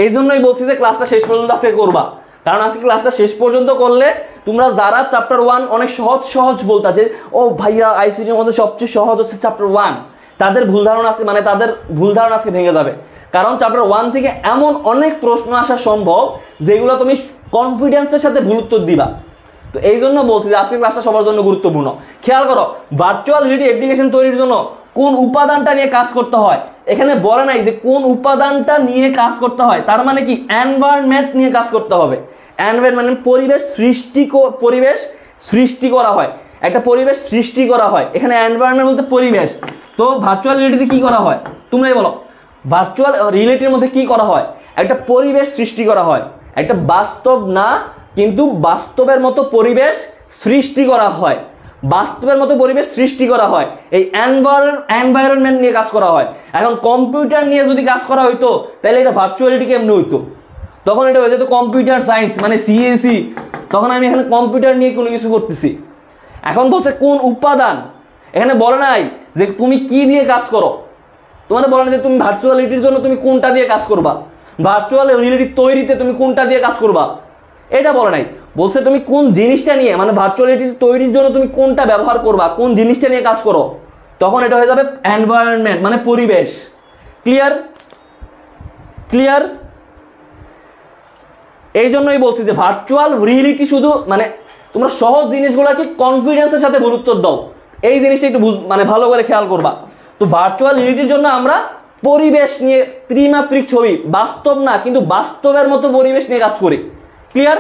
এই জন্যই বলছি যে ক্লাসটা শেষ পর্যন্ত আজকে করবা, কারণ আজকে ক্লাসটা শেষ পর্যন্ত করলে তোমরা যারা চ্যাপ্টার 1 অনেক সহজ সহজ বলতা যে ও ভাইয়া আইসিটির মধ্যে সবচেয়ে সহজ হচ্ছে চ্যাপ্টার 1, তাদের ভুল ধারণা আছে, মানে তাদের ভুল ধারণা আজকে ভেঙে যাবে। কারণ চ্যাপ্টার 1 থেকে এমন অনেক প্রশ্ন আসা সম্ভব যেগুলো তুমি কনফিডেন্সের সাথে ভুল উত্তর দিবা। তো এই জন্য বলছি যে আজকের ক্লাসটা সবার জন্য গুরুত্বপূর্ণ। খেয়াল করো, ভার্চুয়াল রিয়েলিটি অ্যাপ্লিকেশন তৈরির জন্য কোন উপাদানটা নিয়ে কাজ করতে হয়? এখানে বলে নাই যে কোন উপাদানটা নিয়ে কাজ করতে হয়, তার মানে কি এনভায়রনমেন্ট নিয়ে কাজ করতে হবে। এনভায়রনমেন্ট মানে পরিবেশ সৃষ্টি করা হয়, একটা পরিবেশ সৃষ্টি করা হয়। এখানে এনভায়রনমেন্ট বলতে পরিবেশ। তো ভার্চুয়াল রিয়েলিটিতে কি করা হয় তোমরাই বলো? ভার্চুয়াল রিয়েলিটির মধ্যে কি করা হয়? একটা পরিবেশ সৃষ্টি করা হয়, একটা বাস্তব না কিন্তু বাস্তবের মতো পরিবেশ সৃষ্টি করা হয়, বাস্তবের মতো পরিবেশ সৃষ্টি করা হয়। এই এনভায়রনমেন্ট নিয়ে কাজ করা হয়। এখন কম্পিউটার নিয়ে যদি কাজ করা হইতো তাহলে এটা ভার্চুয়ালিটি কেমনে হইতো? তখন এটা হয়ে যেত কম্পিউটার সায়েন্স, মানে সিএসি। তখন আমি এখানে কম্পিউটার নিয়ে কোনো কিছু করতেছি। এখন বলছে কোন উপাদান, এখানে বলে নাই যে তুমি কি দিয়ে কাজ করো, তোমাদের বলে না যে তুমি ভার্চুয়ালিটির জন্য তুমি কোনটা দিয়ে কাজ করবা, ভার্চুয়াল রিয়েলিটি তৈরিতে তুমি কোনটা দিয়ে কাজ করবা, এটা বলে নাই। বলছে তুমি কোন জিনিসটা নিয়ে, মানে ভার্চুয়ালিটি তৈরির জন্য তুমি কোনটা ব্যবহার করবা, কোন জিনিসটা নিয়ে কাজ করো, তখন এটা হয়ে যাবে এনভায়রনমেন্ট, মানে পরিবেশ। ক্লিয়ার? ক্লিয়ার? এই জন্যই বলছি যে ভার্চুয়াল রিয়েলিটি শুধু মানে তোমরা সহজ জিনিসগুলোকে কনফিডেন্সের সাথে গুরুত্ব দাও, এই জিনিসটা একটু মানে ভালো করে খেয়াল করবা। তো ভার্চুয়াল রিয়েলিটির জন্য আমরা পরিবেশ নিয়ে ত্রিমাত্রিক ছবি, বাস্তব না কিন্তু বাস্তবের মতো পরিবেশ নিয়ে কাজ করি। ক্লিয়ার?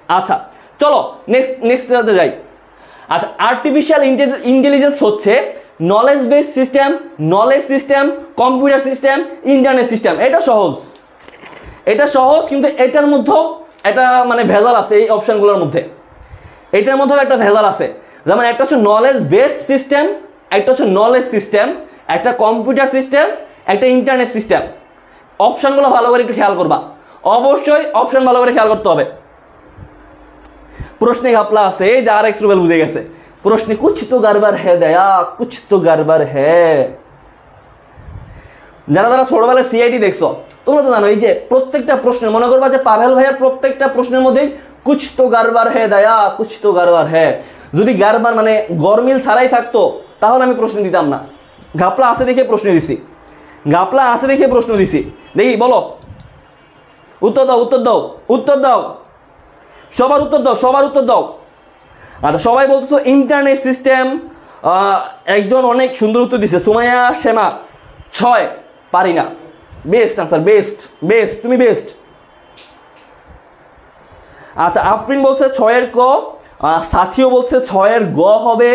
আচ্ছা চলো নেক্সটটাতে যাই। আচ্ছা, আর্টিফিশিয়াল ইন্টেলিজেন্স হচ্ছে knowledge base system, knowledge system, computer system, internet system. এটা সহজ, এটা সহজ, কিন্তু এটার মধ্যেও একটা মানে ভেজাল আছে। এই অপশনগুলোর মধ্যে এটার মধ্যেও একটা ভেজাল আছে। যেমন একটা হচ্ছে নলেজ বেসড সিস্টেম, একটা হচ্ছে নলেজ সিস্টেম, একটা কম্পিউটার সিস্টেম, একটা ইন্টারনেট সিস্টেম। অপশনগুলো ভালো করে একটু খেয়াল করবা, অবশ্যই অপশন ভালো করে খেয়াল করতে হবে। প্রশ্নে ঘাপলা আছে, এই যে আর এক্স রুবেল বুঝে গেছে, প্রশ্নে কুছ তো গড়বড় হ্যায় দয়া, কুছ তো গড়বড় হ্যায়। যারা যারা ছোটবেলায় সিআইডি দেখছো তোমরা তো জানো, এই যে প্রত্যেকটা প্রশ্নের মনে করবা যে পাভেল ভাইয়ার প্রত্যেকটা প্রশ্নের মধ্যেই কুছ তো গড়বড় হ্যায় দয়া, কুছ তো গড়বড় হ্যায়। যদি গড়বড় মানে গরমিল ছাড়াই থাকতো তাহলে আমি প্রশ্ন দিতাম না। ঘাপলা আছে দেখে প্রশ্ন দিছি, ঘাপলা আছে দেখে প্রশ্ন দিছি। দেখি বলো, উত্তর দাও, উত্তর দাও, উত্তর দাও, সবার উত্তর দাও, সবার উত্তর দাও। আচ্ছা সবাই বলতেছো ইন্টারনেট সিস্টেম। একজন অনেক সুন্দর উত্তর দিছে, সুমাইয়া শ্যামা 6, পারি না। বেস্ট আনসার, বেস্ট বেস্ট, তুমি বেস্ট। আচ্ছা আফরিন বলছে 6-এর ক, সাথীও বলছে 6-এর গ হবে,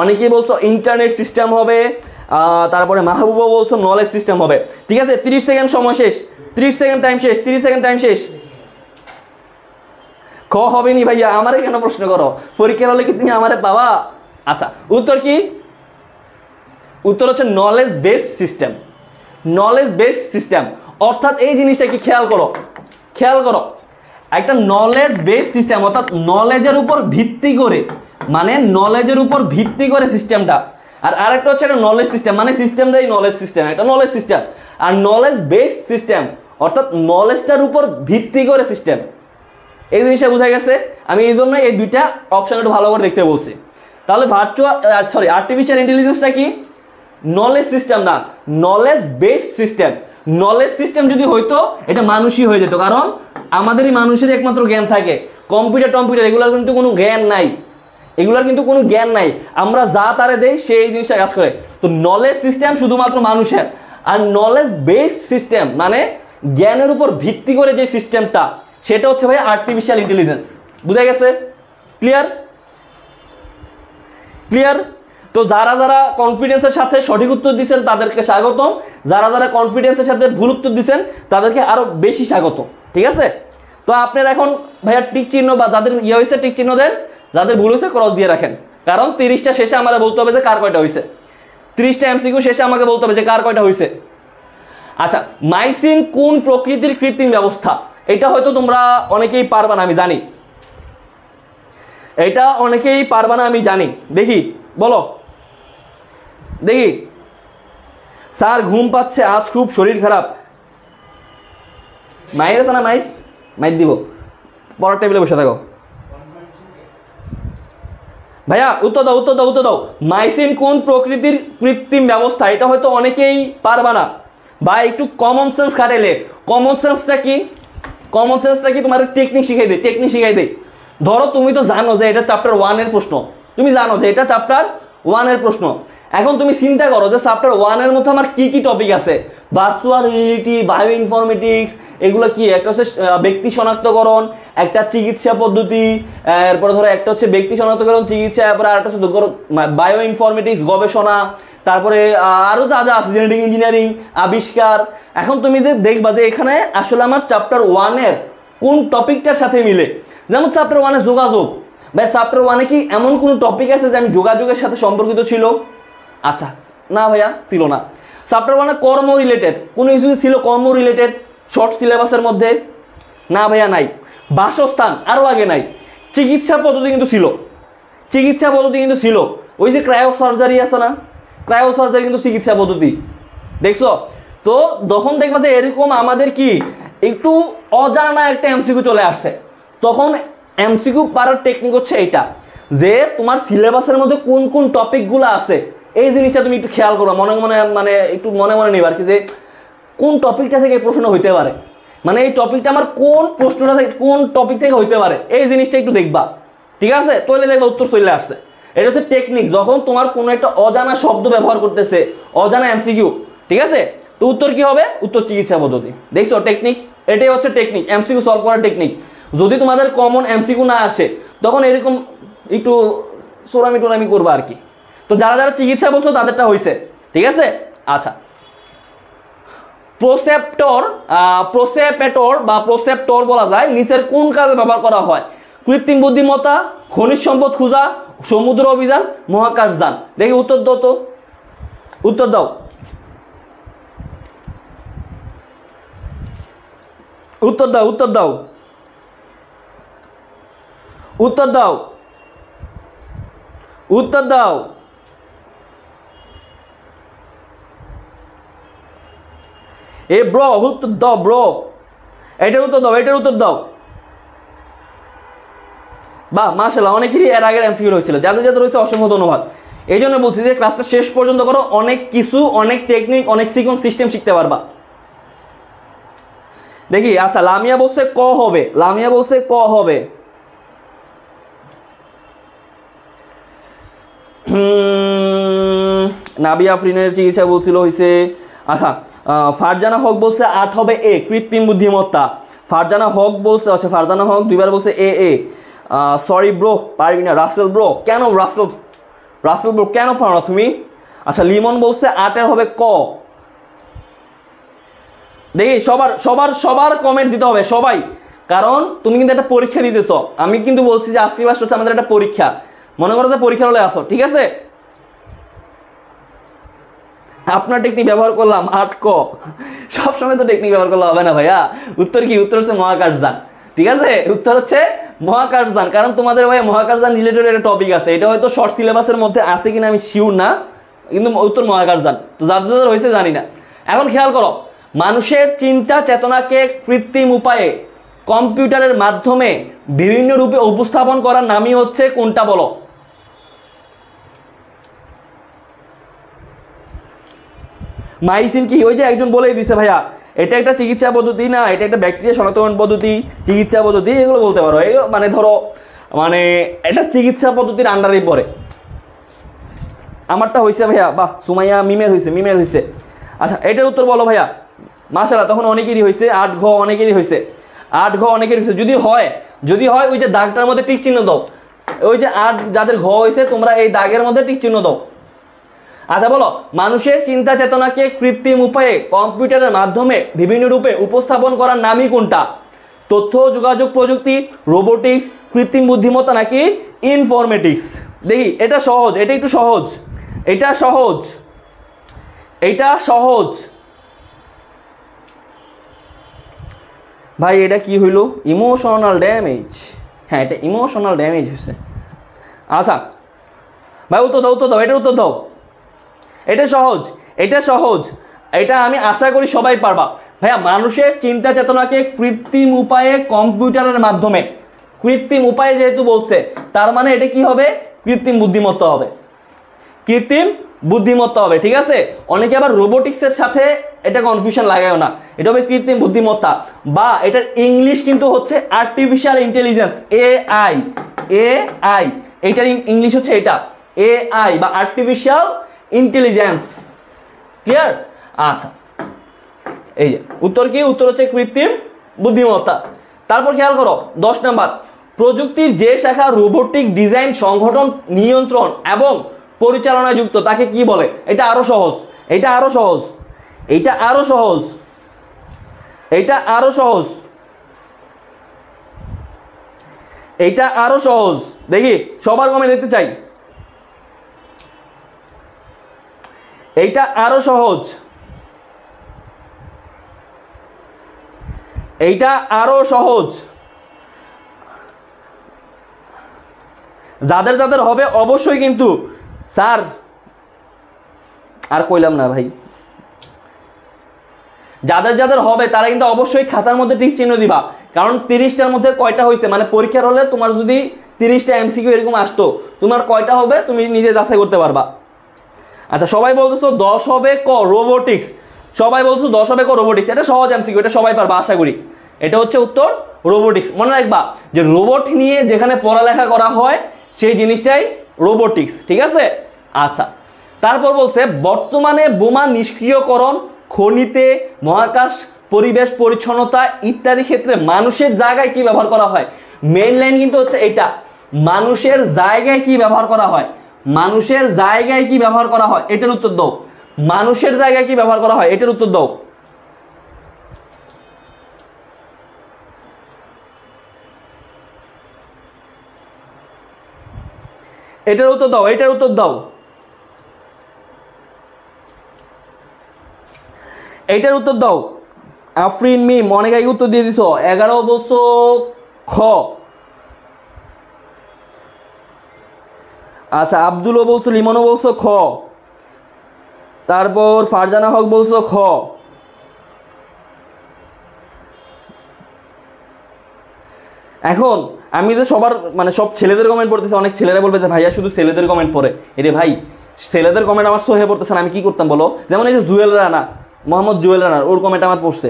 অনেকেই বলছো ইন্টারনেট সিস্টেম হবে, তারপরে মাহবুবও বলছো নলেজ সিস্টেম হবে। ঠিক আছে, 30 সেকেন্ড সময় শেষ, 30 সেকেন্ড টাইম শেষ, 30 সেকেন্ড টাইম শেষ। খ হবে নি ভাইয়া, আমারে কেন প্রশ্ন করো? পরীক্ষার হলে কি তুমি আমারে পাবা? আচ্ছা উত্তর কি? উত্তর হচ্ছে knowledge based system. Knowledge based system অর্থাৎ এই জিনিসটা কি খেয়াল করো, খেয়াল করো, একটা নলেজ বেসড সিস্টেম অর্থাৎ নলেজের উপর ভিত্তি করে, মানে নলেজের উপর ভিত্তি করে সিস্টেমটা। আর আরেকটা হচ্ছে একটা নলেজ সিস্টেম, মানে সিস্টেমটাই নলেজ সিস্টেম, একটা নলেজ সিস্টেম। আর নলেজ বেসড সিস্টেম অর্থাৎ নলেজটার উপর ভিত্তি করে সিস্টেম। এই জিনিসটা বোঝা গেছে? আমি এই জন্য এই দুইটা অপশন একটু ভালো করে দেখতে বলছি। তাহলে আর্টিফিশিয়াল ইন্টেলিজেন্সটা কি? নলেজ সিস্টেম না, knowledge based system. Knowledge system যদি হইতো এটা মানুষই হয়ে যেত, কারণ আমাদেরই মানুষের একমাত্র জ্ঞান থাকে। কম্পিউটার এগুলোর কিন্তু কোনো জ্ঞান নাই, এগুলোর কিন্তু কোনো জ্ঞান নাই, আমরা যা তারে দেই সে এই জিনিসটা কাজ করে। তো নলেজ সিস্টেম শুধুমাত্র মানুষের, আর নলেজ বেসড সিস্টেম মানে জ্ঞানের উপর ভিত্তি করে যে সিস্টেমটা, সেটা হচ্ছে ভাই আর্টিফিশিয়াল ইন্টেলিজেন্স। বুঝা গেছে? ক্লিয়ার? ক্লিয়ার? তো যারা যারা কনফিডেন্সের সাথে সঠিক উত্তর দিচ্ছেন তাদেরকে স্বাগতম, যারা যারা কনফিডেন্সের সাথে ভুল উত্তর দিচ্ছেন তাদেরকে আরো বেশি স্বাগত। ঠিক আছে, তো আপনারা এখন ভাইয়া টিক চিহ্ন বা যাদের ইয়ে হয়েছে টিক চিহ্ন দেন, যাদের ভুল হয়েছে ক্রস দিয়ে রাখেন, কারণ 30টা শেষে আমাদের বলতে হবে যে কার কয়টা হয়েছে। 30টা এমসিকিউ শেষে আমাকে বলতে হবে যে কার কয়টা হয়েছে। আচ্ছা, মাইসিন কোন প্রকৃতির কৃত্রিম ব্যবস্থা? এটা হয়তো তোমরা অনেকেই পারবা না, আমি জানি, এটা অনেকেই পারবা না আমি জানি। দেখি বলো, দেখি। স্যার ঘুম পাচ্ছে, আজ খুব শরীর খারাপ। মাইর আছে না? মাইর দিব, পরের টেবিলে বসে থাকো। ভাইয়া উত্তর দাও, উত্তর দাও, উত্তর দাও। মাইসিন কোন প্রকৃতির কৃত্রিম ব্যবস্থা? এটা হয়তো অনেকেই পারবা না। ভাই একটু কমন সেন্স খাটাইলে। কমন সেন্সটা কি? কমন সেন্সটা কি? তোমার টেকনিক শিখাই দেয়, টেকনিক শিখাই দেয়। ধরো তুমি তো জানো যে এটা চ্যাপ্টার 1-এর প্রশ্ন, তুমি জানো যে এটা চ্যাপ্টার 1-এর প্রশ্ন। এখন তুমি চিন্তা করো যে চ্যাপ্টার 1-এর মধ্যে আমার কি কি টপিক আছে। ভার্চুয়াল রিয়েলিটি, বায়ো ইনফরমেটিক্স, এগুলো কি? একটা হচ্ছে ব্যক্তি শনাক্তকরণ, একটা চিকিৎসা পদ্ধতি, এরপরে ধরো একটা হচ্ছে ব্যক্তি শনাক্তকরণ চিকিৎসা, এরপরে আরেকটা হচ্ছে বায়ো ইনফরমেটিক্স গবেষণা, তারপরে আরো যা যা আছে জেনেটিক ইঞ্জিনিয়ারিং, আবিষ্কার। এখন তুমি যে দেখবা যে এখানে আসলে আমার চ্যাপ্টার 1-এর কোন টপিকটার সাথে মিলে। যেমন চ্যাপ্টার 1-এ যোগাযোগ, ভাই চ্যাপ্টার 1-এ কি এমন কোন টপিক আছে যে আমি যোগাযোগের সাথে সম্পর্কিত ছিল? আচ্ছা না ভাইয়া, ছিল না। চ্যাপ্টার 1-এ কর্ম রিলেটেড কোনো কিছু ছিল? কর্ম রিলেটেড শর্ট সিলেবাসের মধ্যে? না ভাইয়া, নাই। বাসস্থান আরো আগে নাই। চিকিৎসা পদ্ধতি কিন্তু ছিল, চিকিৎসা পদ্ধতি কিন্তু ছিল। ওই যে ক্রায়ো সার্জারি আছে না, ক্রায়ো সার্জারি কিন্তু চিকিৎসা পদ্ধতি। দেখছো? তো যখন দেখবা যে এরকম আমাদের কি একটু অজানা একটা এমসিকিউ চলে আসছে, তখন এমসিকিউ পারার টেকনিক হচ্ছে এইটা, যে তোমার সিলেবাসের মধ্যে কোন কোন টপিকগুলো আছে এই জিনিসটা তুমি একটু খেয়াল করো, মনে মনে মানে একটু মনে মনে নিবা আর কি, যে কোন টপিকটা থেকে প্রশ্ন হইতে পারে, মানে এই টপিকটা আমার কোন প্রশ্নটা থেকে কোন টপিক থেকে হইতে পারে এই জিনিসটা একটু দেখবা। ঠিক আছে? তাহলে দেখবা উত্তর চলে আসছে। এটা হচ্ছে টেকনিক, যখন তোমার কোনো একটা অজানা শব্দ ব্যবহার করতেছে, অজানা এমসিকিউ, ঠিক আছে, তো উত্তর কি হবে? উত্তর চিকিৎসা পদ্ধতি। দেখছো টেকনিক? এটাই হচ্ছে টেকনিক, এমসিকিউ সলভ করার টেকনিক। যদি তোমাদের কমন এমসিকিউ না আসে তখন এরকম একটু সোরামি টোরামি করবা আর কি। তো যারা যারা চিকিৎসা বলছো তাদেরটা হয়েছে, ঠিক আছে? আচ্ছা, প্রোসেপেটর বা প্রোসেপ্টর বলা যায় নিচের কোন কাজে ব্যবহার করা হয়? কৃত্রিম বুদ্ধিমত্তা, খনিজ সম্পদ খোঁজা, সমুদ্র অভিযান, মহাকাশযান। দেখি উত্তর দাও তো, উত্তর দাও, উত্তর দাও, উত্তর দাও, উত্তর দাও, উত্তর দাও। এ ব্রো উত্তর দাও ব্রো, এটার উত্তর দাও, এটার উত্তর দাও। বাহ, মাশাআল্লাহ, অনেকেরই এর আগের এমসিকিউ হয়েছিল, যাদের যাদের রয়েছে অসংখ্য ধন্যবাদ। এই জন্য বলছি যে ক্লাসটা শেষ পর্যন্ত করো, অনেক কিছু, অনেক টেকনিক, অনেক সিকোয়েন্স সিস্টেম শিখতে পারবা। দেখি, আচ্ছা, লামিয়া বলছে ক হবে, লামিয়া বলছে ক হবে। নাবিয়া আফরিনের চিকিৎসা বলছিল হয়েছে। আচ্ছা, ফারজানা হক বলছে 8 হবে এ, কৃত্রিম বুদ্ধিমত্তা। ফারজানা হক বলছে, আচ্ছা ফারজানা হক দুইবার বলছে এ এ। সরি ব্রো, পারবি না। রাসেল ব্রো, কেন রাসেল, রাসেল ব্রো কেন পারো না তুমি? আচ্ছা, লিমন বলছে 8 হবে ক। দেখি সবার সবার সবার কমেন্ট দিতে হবে সবাই, কারণ তুমি কিন্তু একটা পরীক্ষা দিতেছ। আমি কিন্তু বলছি যে আজকে ক্লাস হচ্ছে আমাদের একটা পরীক্ষা, মনে করো যে পরীক্ষা হলে আসো, ঠিক আছে? আপনার টেকনিক ব্যবহার করলাম 8 ক। সবসময় তো টেকনিক ব্যবহার করলে হবে না ভাইয়া। উত্তর কি? উত্তর হচ্ছে মহাকাশযান, ঠিক আছে? উত্তর হচ্ছে মহাকাশযান, কারণ তোমাদের ভাই মহাকাশযান রিলেটেড একটা টপিক আছে, এটা হয়তো শর্ট সিলেবাসের মধ্যে আছে কিনা আমি শিওর না, কিন্তু উত্তর মহাকাশযান। তো যাদের যাদের হয়েছে জানি না। এখন খেয়াল করো, মানুষের চিন্তা চেতনাকে কৃত্রিম উপায়ে কম্পিউটারের মাধ্যমে বিভিন্ন রূপে উপস্থাপন করার নামই হচ্ছে কোনটা বলো? মাইসিন কি? ওই যে একজন বলেই দিছে ভাইয়া, এটা একটা চিকিৎসা পদ্ধতি না, এটা একটা ব্যাকটেরিয়া শনাক্তকরণ পদ্ধতি, চিকিৎসা পদ্ধতি, এগুলো বলতে পারো। এগুলো মানে ধরো, মানে এটা চিকিৎসা পদ্ধতির আন্ডারেই পড়ে। আমারটা হয়েছে ভাইয়া, বাহ, সুমাইয়া মিমের হয়েছে, মিমের হয়েছে। আচ্ছা, এটার উত্তর বলো ভাইয়া। মাশাআল্লাহ, তখন অনেকেরই হয়েছে 8 ঘ, অনেকেরই হয়েছে 8 ঘ, অনেকেরই হয়েছে। যদি হয় ওই যে দাগটার মধ্যে টিক চিহ্ন দাও, ওই যে 8 যাদের ঘ হয়েছে তোমরা এই দাগের মধ্যে টিক চিহ্ন দাও। আচ্ছা বলো, মানুষের চিন্তা চেতনাকে কৃত্রিম উপায়ে কম্পিউটারের মাধ্যমে বিভিন্ন রূপে উপস্থাপন করার নামই কোনটা? তথ্য যোগাযোগ প্রযুক্তি, রোবোটিক্স, কৃত্রিম বুদ্ধিমত্তা নাকি ইনফরমেটিক্স? দেখি, এটা সহজ, এটা একটু সহজ, এটা সহজ, এটা সহজ। ভাই এটা কি হইল? Emotional damage. হ্যাঁ, এটা ইমোশনাল ড্যামেজ হয়েছে। আচ্ছা ভাই, উত্তর দাও, উত্তর দাও, এটার উত্তর দাও। এটা সহজ, এটা সহজ, এটা আমি আশা করি সবাই পারবা। ভাইয়া, মানুষের চিন্তা চেতনাকে কৃত্রিম উপায়ে কম্পিউটারের মাধ্যমে, কৃত্রিম উপায়ে যেহেতু বলছে, তার মানে এটা কি হবে? কৃত্রিম বুদ্ধিমত্তা হবে, কৃত্রিম বুদ্ধিমত্তা হবে, ঠিক আছে? অনেকে আবার রোবোটিক্সের সাথে এটা কনফিউশন লাগায়ও না, এটা হবে কৃত্রিম বুদ্ধিমত্তা, বা এটার ইংলিশ কিন্তু হচ্ছে আর্টিফিশিয়াল ইন্টেলিজেন্স, এআই। এআই, এটার ইংলিশ হচ্ছে এটা, এআই বা আর্টিফিশিয়াল ইন্টেলিজেন্স। ক্লিয়ার? আচ্ছা, এই যে উত্তর কি? উত্তর হচ্ছে কৃত্রিম বুদ্ধিমত্তা। তারপর খেয়াল করো 10 নাম্বার, প্রযুক্তির যে শাখা রোবোটিক ডিজাইন, সংগঠন, নিয়ন্ত্রণ এবং পরিচালনায় যুক্ত তাকে কি বলে? এটা আরো সহজ, এটা আরো সহজ, এটা আরো সহজ, এটা আরো সহজ, এটা আরো সহজ। দেখি সবার কমে দেখতে চাই। এইটা আরো সহজ, এইটা আরো সহজ। যাদের যাদের হবে অবশ্যই কিন্তু, স্যার আর কইলাম না ভাই, যাদের যাদের হবে তারা কিন্তু অবশ্যই খাতার মধ্যে টিক চিহ্ন দিবা, কারণ 30টার মধ্যে কয়টা হয়েছে, মানে পরীক্ষার হলে তোমার যদি 30টা এমসিকিউ এরকম আসতো, তোমার কয়টা হবে তুমি নিজে যাচাই করতে পারবা। আচ্ছা, সবাই বলতেছো 10 হবে ক রোবোটিক্স, সবাই বলছো 10 হবে ক রোবোটিক্স, এটা সহজ এমসিকিউ, এটা সবাই পারবা আশা করি। এটা হচ্ছে উত্তর রোবোটিক্স। মনে রাখবা যে রোবট নিয়ে যেখানে পড়ালেখা করা হয় সেই জিনিসটাই রোবোটিক্স, ঠিক আছে। আচ্ছা, তারপর বলছে বর্তমানে বোমা নিষ্ক্রিয়করণ, খনিতে, মহাকাশ, পরিবেশ পরিচ্ছন্নতা ইত্যাদি ক্ষেত্রে মানুষের জায়গায় কি ব্যবহার করা হয়। মেইন লাইন কিন্তু হচ্ছে এটা, মানুষের জায়গায় কি ব্যবহার করা হয়, মানুষের জায়গায় কি ব্যবহার করা হয়, এটার উত্তর দাও। মানুষের জায়গায় কি ব্যবহার করা হয়, এটার উত্তর দাও। এটার উত্তর দাও, এটার উত্তর দাও, এটার উত্তর দাও। আফরিন মিম অনেক আগে উত্তর দিয়ে দিছো, 11 বলছো খ। আচ্ছা, আব্দুলও বলছো, লিমনও বলছো খ, তারপর ফারজানা হক বলছো খ। এখন আমি যে সবার মানে সব ছেলেদের কমেন্ট পড়তেছে, অনেক ছেলেরা বলবে যে ভাইয়া শুধু ছেলেদের কমেন্ট পড়ে, এরে ভাই ছেলেদের কমেন্ট আমার সহে পড়তেছে না, আমি কি করতাম বলো। যেমন এই যে জুয়েল রানা, মোহাম্মদ জুয়েল রানার, ওর কমেন্ট আমার পড়ছে।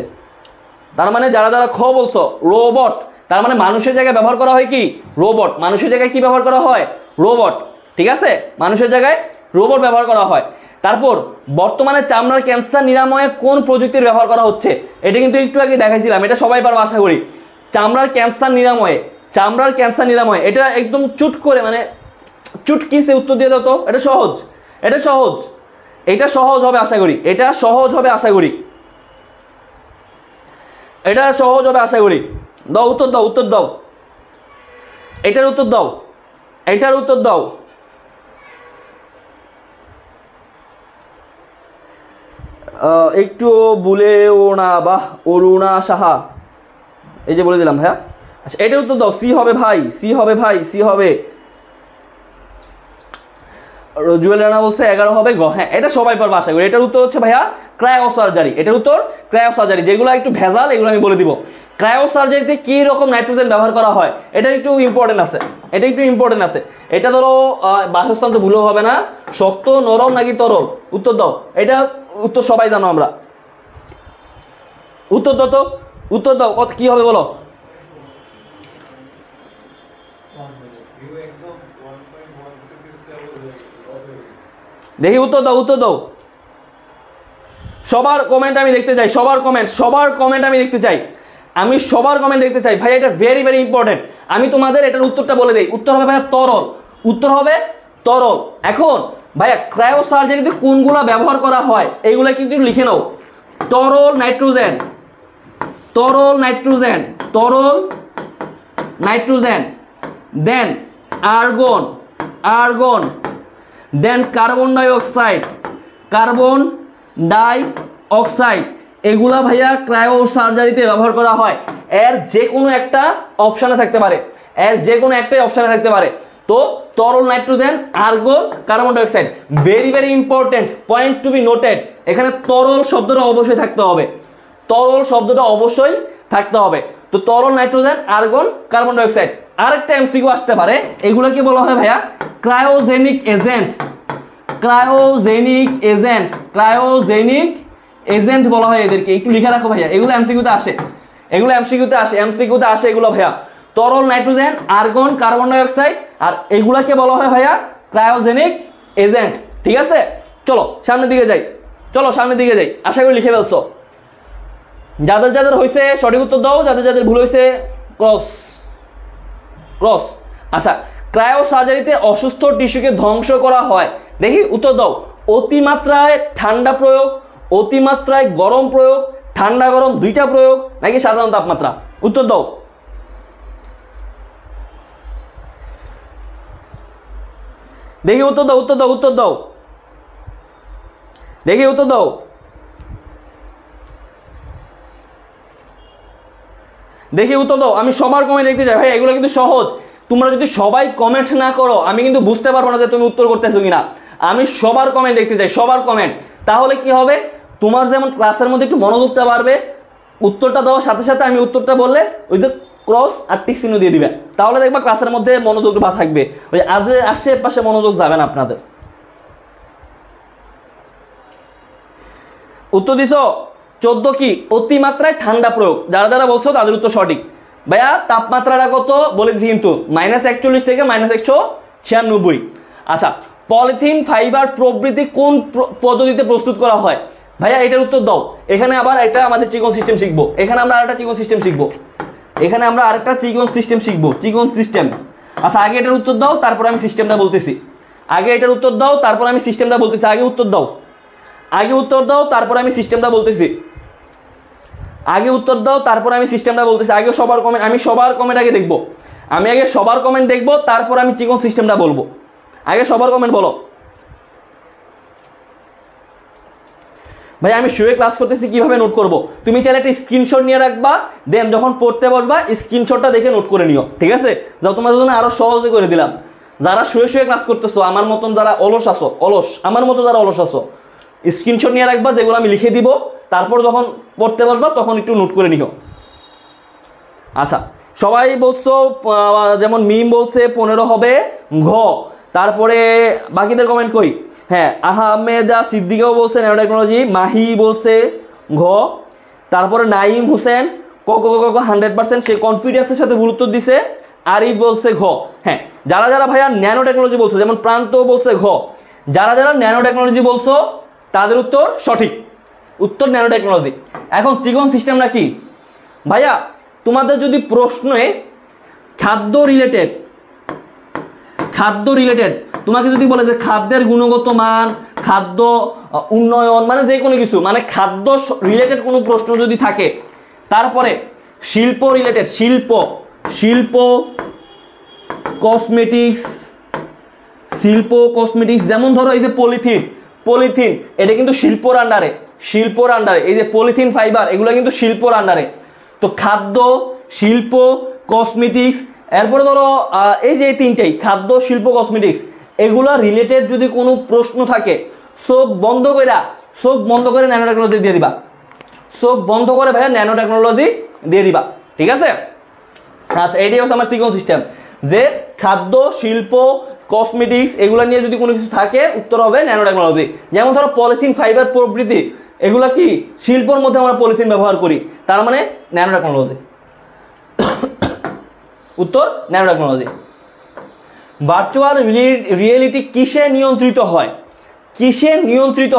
তার মানে যারা যারা খ বলছো রোবট, তার মানে মানুষের জায়গায় ব্যবহার করা হয় কি রোবট, মানুষের জায়গায় কি ব্যবহার করা হয় রোবট, ঠিক আছে, মানুষের জায়গায় রোবট ব্যবহার করা হয়। তারপর বর্তমানে চামড়ার ক্যান্সার নিরাময়ে কোন প্রযুক্তির ব্যবহার করা হচ্ছে, এটা কিন্তু একটু আগে দেখাইছিলাম, এটা সবাই পারবে আশা করি। চামড়ার ক্যান্সার নিরাময়ে, চামড়ার ক্যান্সার নিরাময়, এটা একদম চুট করে মানে চুটকিসে উত্তর দিয়ে দাও তো, এটা সহজ, এটা সহজ, এটা সহজ হবে আশা করি, এটা সহজ হবে আশা করি, এটা সহজ হবে আশা করি। দাও উত্তর দাও, উত্তর দাও, এটার উত্তর দাও, এটার উত্তর দাও। একটু বলেও না, বাহ অরুণা সাহা, এই যে বলে দিলাম ভাইয়া। আচ্ছা, এটার উত্তর দাও, সি হবে ভাই, সি হবে ভাই, সি হবে। জুয়েল রানা বলছে 11 হবে গ, হ্যাঁ এটা সবাই পারবে আশা করি। এটার উত্তর হচ্ছে ভাইয়া ক্রায়োসার্জারি, এটার উত্তর ক্রায়োসার্জারি। যেগুলো একটু ভেজাল এগুলো আমি বলে দিব। ক্রায়োসার্জারিতে কি রকম নাইট্রোজেন ব্যবহার করা হয়, এটা একটু ইম্পর্টেন্ট আছে, এটা একটু ইম্পর্টেন্ট আছে। এটা ধরো বাসস্থান তো ভুলেও হবে না, শক্ত, নরম নাকি তরল, উত্তর দাও। এটা উত্তর সবাই জানো আমরা, উত্তর দাও তো, উত্তর দাও, কত কি হবে বলো। দেখি উত্তর দাও, উত্তর দাও। সবার কমেন্ট আমি দেখতে চাই, সবার কমেন্ট, সবার কমেন্ট আমি দেখতে চাই, আমি সবার কমেন্ট দেখতে চাই ভাই, এটা ভেরি ভেরি ইম্পর্টেন্ট। আমি তোমাদের এটার উত্তরটা বলে দেই, উত্তর হবে ভাইয়া তরল, উত্তর হবে তরল। এখন ভাইয়া ক্রায়োসার্জারিতে কোনগুলো ব্যবহার করা হয় এইগুলা কিন্তু লিখে নাও। তরল নাইট্রোজেন, তরল নাইট্রোজেন, তরল নাইট্রোজেন, দেন আর্গন, আর্গন, দেন carbon die oxide, carbon die oxide, এগুলা ভাইয়া ক্রায়োসার্জারিতে ব্যবহার করা হয়। এর যে কোনো একটা অপশানে থাকতে পারে, এর যে কোনো একটাই অপশানে থাকতে পারে। তো তরল nitrogen, argon, carbon dioxide, very very important point to be noted. এখানে তরল শব্দটা অবশ্যই থাকতে হবে, তরল শব্দটা অবশ্যই থাকতে হবে। তো তরল nitrogen, argon, carbon die oxide. আরেকটা এমসিকিউ আসতে পারে, এগুলোকে বলা হয় ভাইয়া cryogenic agent, cryogenic agent, cryogenic agent বলা হয় এদেরকে, একটু লিখে রাখো ভাইয়া, এগুলো এমসিকিউতে আসে, এগুলো এমসিকিউতে আসে, এমসিকিউতে আসে এগুলো ভাইয়া। তরল nitrogen, argon, carbon die oxide, আর এগুলাকে বলা হয় ভাইয়া ক্রায়োজেনিক এজেন্ট, ঠিক আছে। চলো সামনের দিকে যাই, চলো সামনের দিকে যাই, আশা করি লিখে ফেলছো। যাদের যাদের হয়েছে সঠিক উত্তর দাও, যাদের যাদের ভুল হয়েছে ক্রস, ক্রস। আচ্ছা, ক্রায়োসার্জারিতে অসুস্থ টিস্যুকে ধ্বংস করা হয়, দেখি উত্তর দাও। অতিমাত্রায় ঠান্ডা প্রয়োগ, অতিমাত্রায় গরম প্রয়োগ, ঠান্ডা গরম দুইটা প্রয়োগ, নাকি সাধারণ তাপমাত্রা, উত্তর দাও। দেখি উত্তর দাও, উত্তর দাও, উত্তর দাও, দেখি উত্তর দাও। দেখি উত্তর দাও, আমি সবার কমেন্ট দেখতে চাই ভাই, এগুলো কিন্তু সহজ। তোমরা যদি সবাই কমেন্ট না করো আমি কিন্তু বুঝতে পারবো না যে তুমি উত্তর করতেছো কিনা। আমি সবার কমেন্ট দেখতে চাই, সবার কমেন্ট। তাহলে কি হবে, তোমার যেমন ক্লাসের মধ্যে একটু মনোযোগটা বাড়বে, উত্তরটা দেওয়ার সাথে সাথে আমি উত্তরটা বললে ওই যে ক্রস আর টিক চিহ্ন দিয়ে দিবে, তাহলে দেখবা ক্লাসের মধ্যে মনোযোগটা থাকবে, ওই আশেপাশে মনোযোগ যাবে না আপনাদের। উত্তর দিছো 14 কি অতিমাত্রায় ঠান্ডা প্রয়োগ, যারা যারা বলছো তাদের উত্তর সঠিক। ভাইয়া তাপমাত্রাটা কত বলেছি কিন্তু -41 থেকে -196। আচ্ছা, পলিথিন ফাইবার প্রবৃতি কোন পদ্ধতিতে প্রস্তুত করা হয়? ভাইয়া এটার উত্তর দাও। এখানে আবার এটা আমাদের চিকন সিস্টেম শিখবো, এখানে আমরা আরেকটা চিকন সিস্টেম শিখবো, এখানে আমরা আরেকটা চিকন সিস্টেম শিখবো, চিকন সিস্টেম। আচ্ছা আগে এটার উত্তর দাও, তারপর আমি সিস্টেমটা বলতেছি। আগে এটার উত্তর দাও, তারপর আমি সিস্টেমটা বলতেছি। আগে উত্তর দাও, আগে উত্তর দাও, তারপর আমি সিস্টেমটা বলতেছি। আগে উত্তর দাও, তারপর আমি সিস্টেমটা বলতেছি। আগে সবার কমেন্ট, আমি সবার কমেন্ট আগে দেখবো, আমি আগে সবার কমেন্ট দেখবো, তারপর আমি চিকন সিস্টেমটা বলবো। আগে সবার কমেন্ট বলো। ভাই আমি শুয়ে ক্লাস করতেছি, কিভাবে নোট করব? তুমি চাইলে একটা স্ক্রিনশট নিয়ে রাখবা, দেন যখন পড়তে বসবা স্ক্রিনশটটা দেখে নোট করে নিও, ঠিক আছে? যাও তোমাদের জন্য আরো সহজে করে দিলাম। যারা শুয়ে শুয়ে ক্লাস করতেছো, আমার মতন যারা অলস আসো, অলস আমার মতো যারা অলস আসো, স্ক্রিনশট নিয়ে রাখবা, যেগুলো আমি লিখে দিব, তারপর যখন পড়তে বসবা তখন একটু নোট করে নিও। আচ্ছা সবাই বলছো, যেমন মিম বলছে 15 হবে ঘ, তারপরে বাকিদের কমেন্ট কই? হ্যাঁ আহমেদা সিদ্দিকাও বলছে ন্যানো টেকনোলজি, মাহি বলছে ঘ, তারপরে নাইম হোসেন ক 100% সে কনফিডেন্সের সাথে গুরুত্ব দিছে। আরিফ বলছে ঘ। হ্যাঁ যারা যারা ভাইয়া ন্যানো টেকনোলজি বলছো, যেমন প্রান্ত বলছে ঘ, যারা যারা ন্যানো টেকনোলজি বলছো তাদের উত্তর সঠিক, উত্তর ন্যানো টেকনোলজি। এখন চিকন সিস্টেমটা কি ভাইয়া? তোমাদের যদি প্রশ্নে খাদ্য রিলেটেড তোমাকে যদি বলে যে খাদ্যের গুণগত মান, খাদ্য উন্নয়ন, মানে যে কোনো কিছু, মানে খাদ্য রিলেটেড কোনো প্রশ্ন যদি থাকে, তারপরে শিল্প রিলেটেড, শিল্প কসমেটিক্স, যেমন ধরো এই যে পলিথিন এটা কিন্তু শিল্পর আন্ডারে, এই যে পলিথিন ফাইবার এগুলো কিন্তু শিল্পর আন্ডারে। তো খাদ্য, শিল্প, কসমেটিক্স, এরপরে ধরো এই যে তিনটাই খাদ্য, শিল্প, কসমেটিক্স, এগুলা রিলেটেড যদি কোনো প্রশ্ন থাকে, চোখ বন্ধ করে ন্যানো টেকনোলজি দিয়ে দিবা, চোখ বন্ধ করে ভাইয়া ন্যানো টেকনোলজি দিয়ে দিবা, ঠিক আছে? আচ্ছা এটাই হচ্ছে আমার সিকোয়েন্স সিস্টেম, যে খাদ্য, শিল্প, কসমেটিক্স এগুলা নিয়ে যদি কোনো কিছু থাকে উত্তর হবে ন্যানো টেকনোলজি। যেমন ধরো পলিথিন ফাইবার প্রবৃতি, এগুলা কি শিল্পর মধ্যে আমরা পলিথিন ব্যবহার করি, তার মানে ন্যানো টেকনোলজি, উত্তর ন্যানো টেকনোলজি। ভার্চুয়াল রিয়েলিটি কিসে নিয়ন্ত্রিত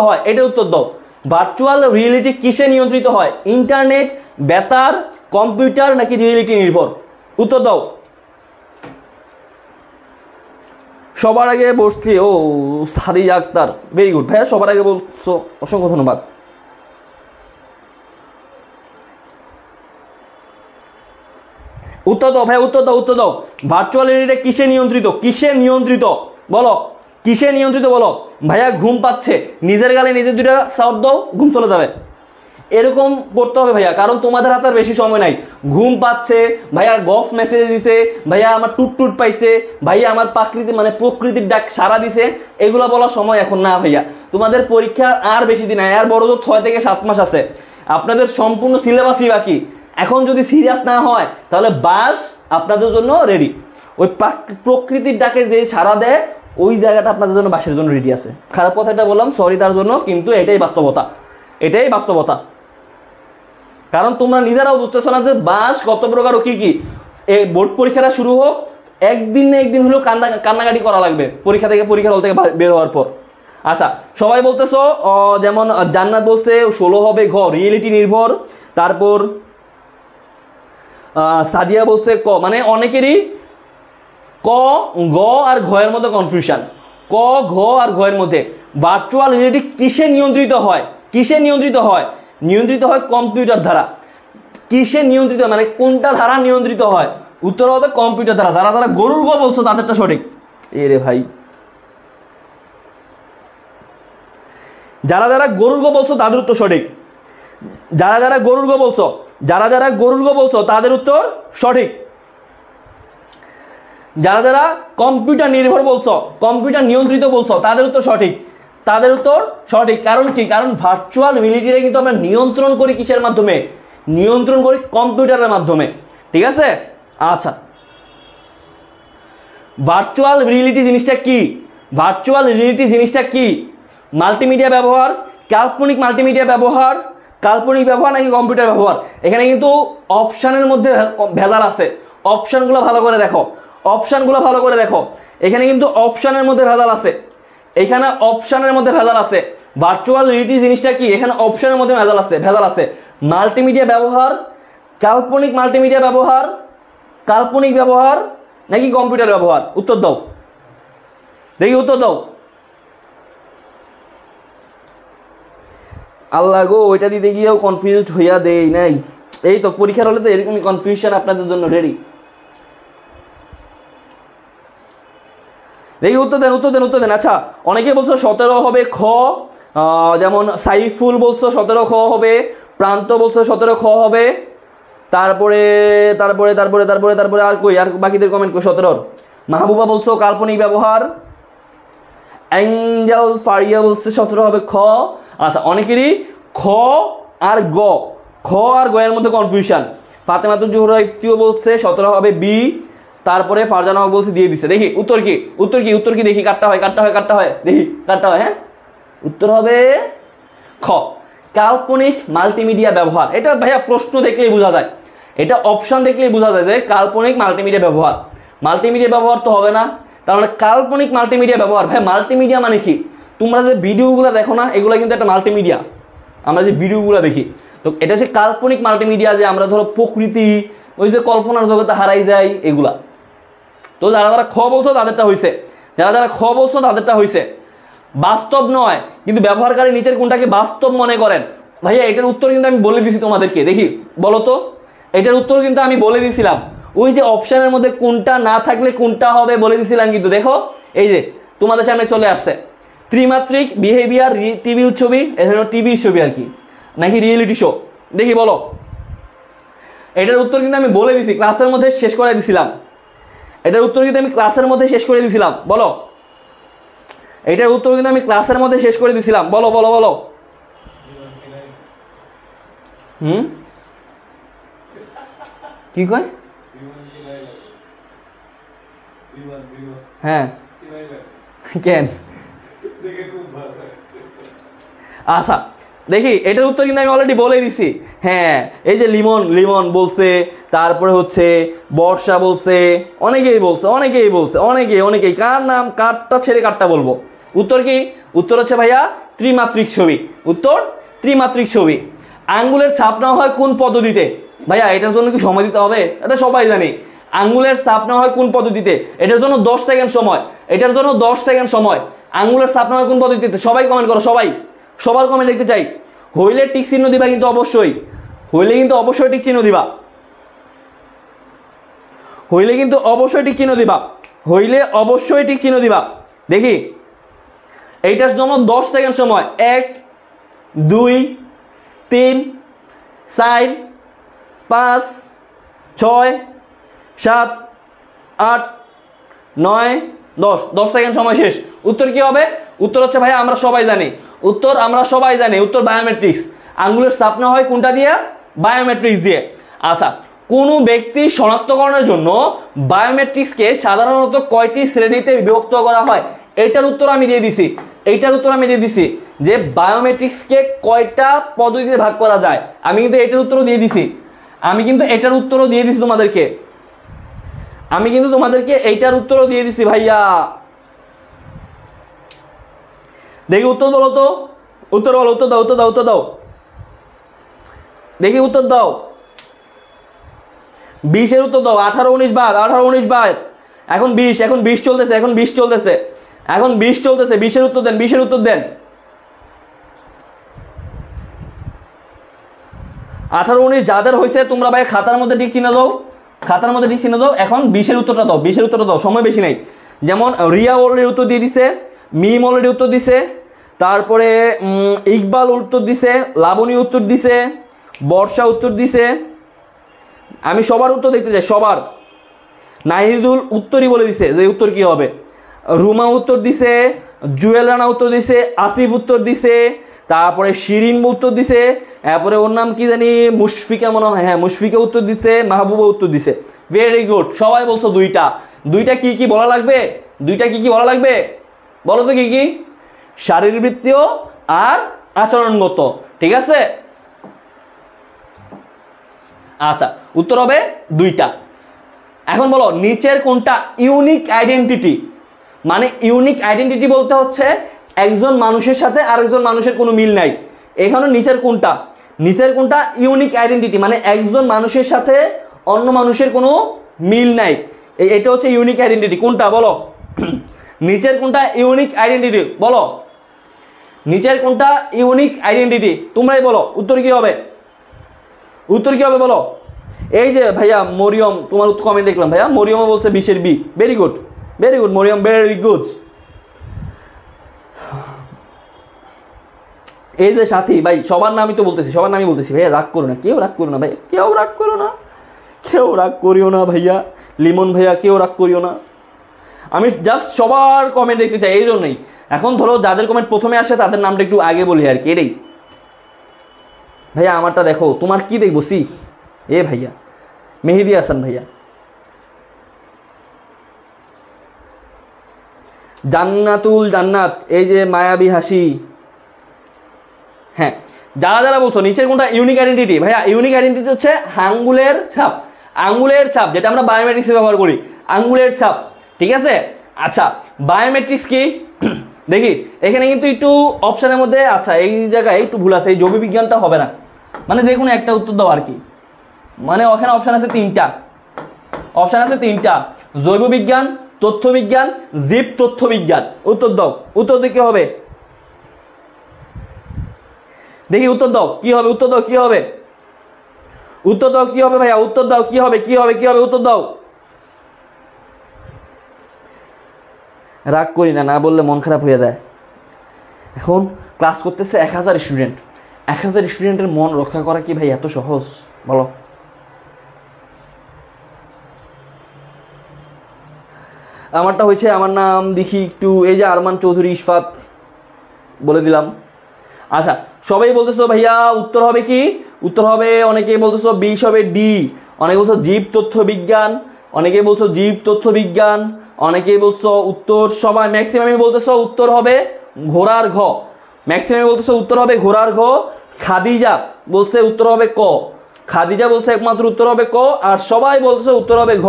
হয়? এটা উত্তর দাও। ভার্চুয়াল রিয়েলিটি কিসে নিয়ন্ত্রিত হয়? ইন্টারনেট, বেতার, কম্পিউটার নাকি রিয়েলিটি নির্ভর? উত্তর দাও। সবার আগে বসছি ও সাদিয়া আক্তার, ভেরি গুড ভাইয়া, সবার আগে বলছো, অসংখ্য ধন্যবাদ। উত্তর দাও ভাই, উত্তর দাও। ভার্চুয়াল রিয়েলিটি কিসে নিয়ন্ত্রিত বলো, কিসে নিয়ন্ত্রিত বলো? ভাইয়া ঘুম পাচ্ছে, নিজের গালে নিজের দুইটা সাউট দাও, ঘুম চলে যাবে, এরকম করতে হবে ভাইয়া, কারণ তোমাদের হাতে আর বেশি সময় নাই। ঘুম পাচ্ছে ভাইয়া, গফ মেসেজ দিছে ভাইয়া, আমার টুট পাইছে ভাইয়া, আমার প্রকৃতির ডাক সারা দিছে, এগুলা বলার সময় এখন না ভাইয়া। তোমাদের পরীক্ষা আর বেশি দিন নাই, আর বড় জোর 6 থেকে 7 মাস আছে, আপনাদের সম্পূর্ণ সিলেবাসই বাকি। এখন যদি সিরিয়াস না হয় তাহলে বাস আপনাদের জন্য রেডি, ওই প্রকৃতির ডাকে যে সারা দেয় ওই জায়গাটা আপনাদের জন্য বাসের জন্য রেডি আছে। খারাপ কথাটা বললাম, সরি তার জন্য, কিন্তু এটাই বাস্তবতা। কারণ তোমরা নিজেরাও বুঝতেছো না যে বাস কত প্রকার ও কি। এই বোর্ড পরীক্ষাটা শুরু হোক, একদিন না একদিন হলেও কান্নাকাটি করা লাগবে পরীক্ষার হল থেকে বের হওয়ার পর। আচ্ছা সবাই বলতেছো, যেমন জান্নাত বলছে 16 হবে ঘ, রিয়েলিটি নির্ভর। তারপর সাদিয়া বলছে ক, মানে অনেকেরই ক, গ আর ঘ এর মধ্যে কনফিউশন, ক, ঘ আর ঘ এর মধ্যে। ভার্চুয়াল রিয়েলিটি কিসে নিয়ন্ত্রিত হয়? নিয়ন্ত্রিত হয় কম্পিউটার দ্বারা। কিসে নিয়ন্ত্রিত, মানে কোনটা দ্বারা নিয়ন্ত্রিত হয়? উত্তর হবে কম্পিউটার দ্বারা। যারা যারা গরুর গ বলছো তাদেরটা সঠিক। এরে ভাই, যারা যারা গরুর গ বলছো তাদের উত্তর সঠিক। যারা যারা গরুর গ বলছো তাদের উত্তর সঠিক। যারা যারা কম্পিউটার নির্ভর বলছো, কম্পিউটার নিয়ন্ত্রিত বলছো তাদের উত্তর সঠিক। তাদের উত্তর সঠিক। কারণ কি? কারণ ভার্চুয়াল রিয়েলিটিটা কিন্তু আমরা নিয়ন্ত্রণ করি কিসের মাধ্যমে? নিয়ন্ত্রণ করি কম্পিউটারের মাধ্যমে। ঠিক আছে? আচ্ছা, ভার্চুয়াল রিয়েলিটি জিনিসটা কি? ভার্চুয়াল রিয়েলিটি জিনিসটা কি? মাল্টিমিডিয়া ব্যবহার, কাল্পনিক মাল্টিমিডিয়া ব্যবহার, কাল্পনিক ব্যবহার নাকি কম্পিউটার ব্যবহার? এখানে কিন্তু অপশানের মধ্যে ভেজাল আছে। অপশানগুলো ভালো করে দেখো, অপশানগুলো ভালো করে দেখো। এখানে কিন্তু অপশানের মধ্যে ভেজাল আছে, এখানে অপশানের মধ্যে ভেজাল আছে। ভার্চুয়াল রিয়েলিটি জিনিসটা কি? এখানে অপশানের মধ্যে ভেজাল আছে। মাল্টিমিডিয়া ব্যবহার, কাল্পনিক মাল্টিমিডিয়া ব্যবহার, কাল্পনিক ব্যবহার নাকি কম্পিউটার ব্যবহার? উত্তর দাও, দেখি উত্তর দাও। আল্লাহ গো, ওইটা দিতে গিয়েও কনফিউজ হইয়া দেই নাই। এই তো পরীক্ষার হলে তো এরকমই কনফিউশন আপনাদের জন্য রেডি। দেখি উত্তর দেন, উত্তর দেন, উত্তর দেন। আচ্ছা, অনেকে বলছো 17 হবে খ, যেমন সাইফুল বলছো 17 খ হবে, প্রান্ত বলছো 17 খ হবে, তারপরে তারপরে তারপরে তারপরে তারপরে আর কই, আর বাকিদের কমেন্ট কই 17। মাহবুবা বলছো কাল্পনিক ব্যবহার, অ্যাঞ্জেল ফারিয়া বলছে 17 হবে খ। আচ্ছা, অনেকেরই খ আর গ, খ আর গ এর মধ্যে কনফিউশন। ফাতেমাতুল জোহরা ইফতিও বলছে 17 হবে বি, তারপরে ফারজানা হক বলছে দিয়ে দিচ্ছে। দেখি উত্তর কি, উত্তর কি, উত্তর কি দেখি, কাটটা হয় কাটটা হয় কাটটা হয়, দেখি কাটটা হয়। হ্যাঁ, উত্তর হবে খ, কাল্পনিক মাল্টিমিডিয়া ব্যবহার। এটা ভাইয়া প্রশ্ন দেখলেই বোঝা যায়, এটা অপশন দেখলেই বোঝা যায় যে কাল্পনিক মাল্টিমিডিয়া ব্যবহার। মাল্টিমিডিয়া ব্যবহার তো হবে না, তার মানে কাল্পনিক মাল্টিমিডিয়া ব্যবহার। ভাই মাল্টিমিডিয়া মানে কি? তোমরা যে ভিডিওগুলো দেখো না, এগুলো কিন্তু একটা মাল্টিমিডিয়া। আমরা যে ভিডিওগুলো দেখি, তো এটা হচ্ছে কাল্পনিক মাল্টিমিডিয়া, যে আমরা ধরো প্রকৃতি, ওই যে কল্পনার জগতে হারাই যাই, এগুলা। তো যারা যারা খ বলছো তাদেরটা হয়েছে, যারা যারা খ বলছো তাদেরটা হয়েছে। বাস্তব নয়, কিন্তু ব্যবহারকারী নিচের কোনটাকে বাস্তব মনে করেন? ভাইয়া এটার উত্তর কিন্তু আমি বলে দিছি তোমাদেরকে, দেখি বলো তো। এটার উত্তর কিন্তু আমি বলে দিছিলাম, ওই যে অপশনের মধ্যে কোনটা না থাকলে কোনটা হবে বলে দিছিলাম। কিন্তু দেখো এই যে তোমাদের সামনে চলে আসছে ত্রিমাত্রিক বিহেভিয়ার টিভি ছবি, এখানে টিভি ছবি আর কি, নাকি রিয়েলিটি শো? দেখি বলো। এটার উত্তর কিন্তু আমি বলে দিছি, ক্লাসের মধ্যে শেষ করে দিছিলাম। এটার উত্তর কিন্তু আমি ক্লাসের মধ্যে শেষ করে দিছিলাম, বলো। এটার উত্তর কিন্তু আমি ক্লাসের মধ্যে শেষ করে দিছিলাম, বলো বলো বলো। কি কয়? হ্যাঁ, কেন? আচ্ছা দেখি, এটার উত্তর কিন্তু আমি অলরেডি বলে দিছি। হ্যাঁ, এই যে লিমন, লিমন বলছে, তারপরে হচ্ছে বর্ষা বলছে, অনেকেই বলছে, অনেকেই বলছে, অনেকেই। কার নাম, কারটা ছেড়ে কারটা বলবো? উত্তর কি? উত্তর হচ্ছে ভাইয়া ত্রিমাত্রিক ছবি। উত্তর ত্রিমাত্রিক ছবি। আঙ্গুলের ছাপ নেওয়া হয় কোন পদ্ধতিতে? ভাইয়া এটার জন্য কি সময় দিতে হবে? এটা সবাই জানি। আঙ্গুলের ছাপ নেওয়া হয় কোন পদ্ধতিতে? এটার জন্য 10 সেকেন্ড সময়, এটার জন্য 10 সেকেন্ড সময়। আঙ্গুলের ছাপ নেওয়া হয় কোন পদ্ধতিতে? সবাই কমেন্ট করো, সবাই, সবার কমেন্ট দেখতে চাই। হইলে টিক চিহ্ন দিবা, কিন্তু অবশ্যই হইলে কিন্তু অবশ্যই টিক চিহ্ন দিবা, হইলে কিন্তু অবশ্যই টিক চিহ্ন দিবা, হইলে অবশ্যই টিক চিহ্ন দিবা। দেখি, এইটার জন্য 10 সেকেন্ড সময়। 1 2 3 4 5 6 7 8 9 10, 10 সেকেন্ড সময় শেষ। উত্তর কি হবে? উত্তর হচ্ছে ভাইয়া আমরা সবাই জানি, উত্তর আমরা সবাই জানি, উত্তর বায়োমেট্রিক্স। আঙ্গুলের ছাপ নেওয়া হয় কোনটা দিয়ে? বায়োমেট্রিক্স দিয়ে। আচ্ছা, কোনো ব্যক্তি শনাক্তকরণের জন্য বায়োমেট্রিক্সকে সাধারণত কয়টি শ্রেণীতে বিভক্ত করা হয়? এইটার উত্তর আমি দিয়ে দিছি, এইটার উত্তর আমি দিয়ে দিছি যে বায়োমেট্রিক্সকে কয়টা পদ্ধতিতে ভাগ করা যায়। আমি কিন্তু এটার উত্তরও দিয়ে দিছি, আমি কিন্তু এটার উত্তরও দিয়ে দিছি তোমাদেরকে, আমি কিন্তু তোমাদেরকে এইটার উত্তরও দিয়ে দিছি ভাইয়া। দেখি উত্তর বলো তো, উত্তর বলো, উত্তর দাও, উত্তর দাও, উত্তর দাও, দেখি উত্তর দাও। 20-এর উত্তর দাও। 18 19 বাদ, 18 19 বাদ। এখন 20, এখন 20 চলতেছে, এখন 20 চলতেছে, এখন 20 চলতেছে। 20-এর উত্তর দেন, 20-এর উত্তর দেন। 18 19 যাদের হয়েছে তোমরা ভাই খাতার মধ্যে ঠিক চিহ্ন দাও, খাতার মধ্যে ঠিক চিহ্ন দাও। এখন 20-এর উত্তরটা দাও, 20-এর উত্তরটা দাও, সময় বেশি নাই। যেমন রিয়া অলরেডি উত্তর দিয়ে দিছে, মিম অলরেডি উত্তর দিছে, তারপরে ইকবাল উত্তর দিছে, লাবণী উত্তর দিছে, বর্ষা উত্তর দিছে। আমি সবার উত্তর দেখতে চাই, সবার। নাহিদুল উত্তরই বলে দিছে যে উত্তর কি হবে। রুমা উত্তর দিছে, জুয়েল রানা উত্তর দিছে, আসিফ উত্তর দিছে, তারপরে শিরিন উত্তর দিছে, তারপরে ওর নাম কি জানি মুশফিকা মনে হয়, হ্যাঁ মুশফিকা উত্তর দিছে, মাহবুবা উত্তর দিছে। ভেরি গুড, সবাই বলছো দুইটা। দুইটা কি কি বলা লাগবে? দুইটা কি কি বলা লাগবে বলো তো? কি কি? শারীরবৃত্তীয় আর আচরণগত, ঠিক আছে? আচ্ছা, উত্তর হবে দুইটা। এখন বলো নিচের কোনটা ইউনিক আইডেন্টিটি? মানে ইউনিক আইডেন্টিটি বলতে হচ্ছে একজন মানুষের সাথে আরেকজন মানুষের কোনো মিল নাই। এখানে নিচের কোনটা? নিচের কোনটা ইউনিক আইডেন্টিটি, মানে একজন মানুষের সাথে অন্য মানুষের কোনো মিল নাই, এটা হচ্ছে ইউনিক আইডেন্টিটি। কোনটা বলো? নিচের কোনটা ইউনিক আইডেন্টিটি বলো? নিচের কোনটা ইউনিক আইডেন্টিটি? তোমরাই বলো, উত্তর কি হবে? উত্তর কি হবে বলো? এই যে ভাইয়া মরিয়ম, তোমার কমেন্ট দেখলাম ভাইয়া, মরিয়মও বলছে 20-এর B. Very good, very good Mariyam, very good. এই যে সাথী ভাই, সবার নামই তো বলতেছি, সবার নামই বলতেছি ভাইয়া, রাগ করো না, কেউ রাগ করো না ভাই, কেউ রাগ করো না, কেউ রাগ করিও না ভাইয়া, লিমন ভাইয়া কেউ রাগ করিও না। আমি জাস্ট সবার কমেন্ট দেখতে চাই, এই জন্যই। এখন ধরো যাদের কমেন্ট প্রথমে আসে তাদের নামটা একটু আগে বলি আর কি, এটাই। ভাইয়া আমারটা দেখো, তোমার কি দেখবো? সি এ ভাইয়া, মেহেদি হাসান ভাইয়া, জান্নাতুল জান্নাত, এই যে মায়াবী হাসি। হ্যাঁ, যারা যারা বলছো নিচের কোনটা ইউনিক আইডেন্টিটি? ভাইয়া ইউনিক আইডেন্টিটি হচ্ছে আঙ্গুলের ছাপ। আঙ্গুলের ছাপ যেটা আমরা বায়োমেট্রিক্সে ব্যবহার করি, আঙ্গুলের ছাপ, ঠিক আছে? আচ্ছা, বায়োমেট্রিক্স কি দেখি। এখানে কিন্তু একটু অপশনের মধ্যে, আচ্ছা এই জায়গায় একটু ভুল আছে, এই জৈব বিজ্ঞানটা হবে না, মানে যে কোনো একটা উত্তর দাও আর কি। মানে ওখানে অপশন আছে তিনটা, অপশন আছে তিনটা, জৈব বিজ্ঞান, তথ্য বিজ্ঞান, জীব তথ্য বিজ্ঞান। উত্তর দাও, উত্তর দিয়ে কি হবে দেখি? উত্তর দাও কি হবে? উত্তর দাও কি হবে? উত্তর দাও কি হবে ভাইয়া? উত্তর দাও কি হবে? কি হবে? কি হবে? উত্তর দাও। রাগ করি না, না বললে মন খারাপ হয়ে যায়। এখন ক্লাস করতেছে 1000 স্টুডেন্ট, 1000 স্টুডেন্টের মন রক্ষা করা কি ভাই এত সহজ বলো? আমারটা হয়েছে, আমার নাম দেখি একটু, এই যে আরমান চৌধুরী ইশফাত বলে দিলাম। আচ্ছা, সবাই বলতেছো ভাইয়া উত্তর হবে কি? উত্তর হবে, অনেকে বলতেছো 20 হবে ডি, অনেকে বলছো জীব তথ্য বিজ্ঞান, অনেকে বলছো জীব তথ্য বিজ্ঞান, অনেকে বলছো উত্তর, সবাই ম্যাক্সিমামই বলতেছো উত্তর হবে ঘোড়ার ঘ। ম্যাক্সিমামই বলতেছো উত্তর হবে ঘোড়ার ঘ। খাদিজা বলছে উত্তর হবে ক, খাদিজা বলছে একমাত্র উত্তর হবে ক, আর সবাই বলছে উত্তর হবে ঘ।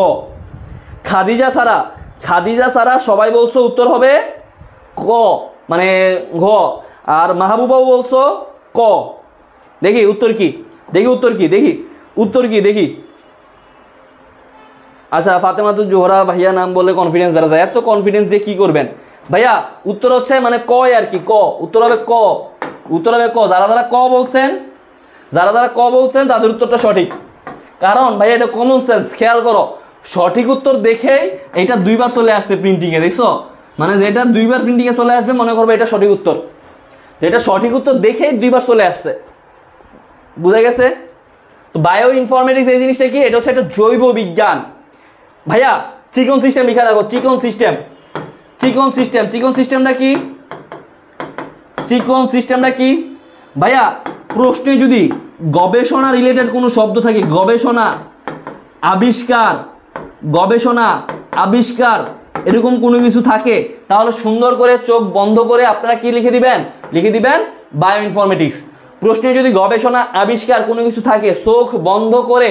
খাদিজা ছাড়া, খাদিজা ছাড়া সবাই বলছো উত্তর হবে ক, মানে ঘ। আর মাহবুবাও বলছো ক। দেখি উত্তর কি, দেখি উত্তর কি, দেখি উত্তর কি, দেখি। আচ্ছা, ফাতেমাতুল জোহরা ভাইয়া নাম বলে কনফিডেন্স বেড়ে যায়, এত কনফিডেন্স দিয়ে কি করবেন ভাইয়া? উত্তর হচ্ছে মানে ক আর কি, ক। উত্তর হবে ক, উত্তর হবে ক। যারা যারা ক বলছেন, যারা যারা ক বলছেন তাদের উত্তরটা সঠিক। কারণ ভাইয়া এটা কমন সেন্স, খেয়াল করো, সঠিক উত্তর দেখেই এটা দুইবার চলে আসছে প্রিন্টিংয়ে, দেখছো? মানে যেটা দুইবার প্রিন্টিংয়ে চলে আসবে মনে করবে এটা সঠিক উত্তর, যেটা সঠিক উত্তর দেখেই দুইবার চলে আসছে। বুঝা গেছে? তো বায়ো ইনফরমেটিক্স এই জিনিসটা কি? এটা হচ্ছে একটা জৈব বিজ্ঞান। ভাইয়া চিকন সিস্টেম লিখা দেখো, চিকন সিস্টেম, চিকন সিস্টেম, চিকন সিস্টেমটা কি? চিকন সিস্টেমটা কি ভাইয়া? প্রশ্নে যদি গবেষণা রিলেটেড কোনো শব্দ থাকে, গবেষণা, আবিষ্কার, গবেষণা, আবিষ্কার, এরকম কোনো কিছু থাকে, তাহলে সুন্দর করে চোখ বন্ধ করে আপনারা কি লিখে দিবেন? লিখে দিবেন বায়ো ইনফরমেটিক্স। প্রশ্নে যদি গবেষণা, আবিষ্কার কোনো কিছু থাকে, চোখ বন্ধ করে,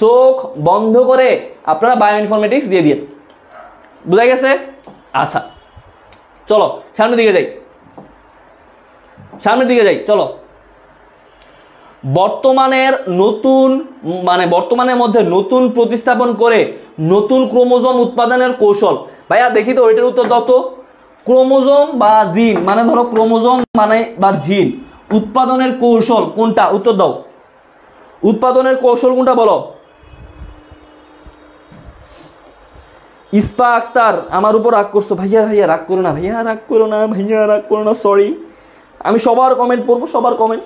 চোখ বন্ধ করে আপনারা বায়ো ইনফরমেটিক্স দিয়ে দিয়ে। বুঝা গেছে? আচ্ছা চলো সামনের দিকে যাই, সামনের দিকে যাই, চলো। বর্তমানের নতুন, মানে বর্তমানের মধ্যে নতুন প্রতিস্থাপন করে নতুন ক্রোমোজোম উৎপাদনের কৌশল। ভাইয়া দেখি তো ওইটার উত্তর দাও তো। ক্রোমোজোম বা জিন, মানে ধরো ক্রোমোজোম মানে বা জিন উৎপাদনের কৌশল কোনটা? উত্তর দাও। উৎপাদনের কৌশল কোনটা বলো? ইস্পা আক্তার আমার উপর রাগ করছো। ভাইয়া ভাইয়া রাগ করো না, ভাইয়া রাগ করো না, ভাইয়া রাগ করো না, সরি। আমি সবার কমেন্ট পড়বো, সবার কমেন্ট।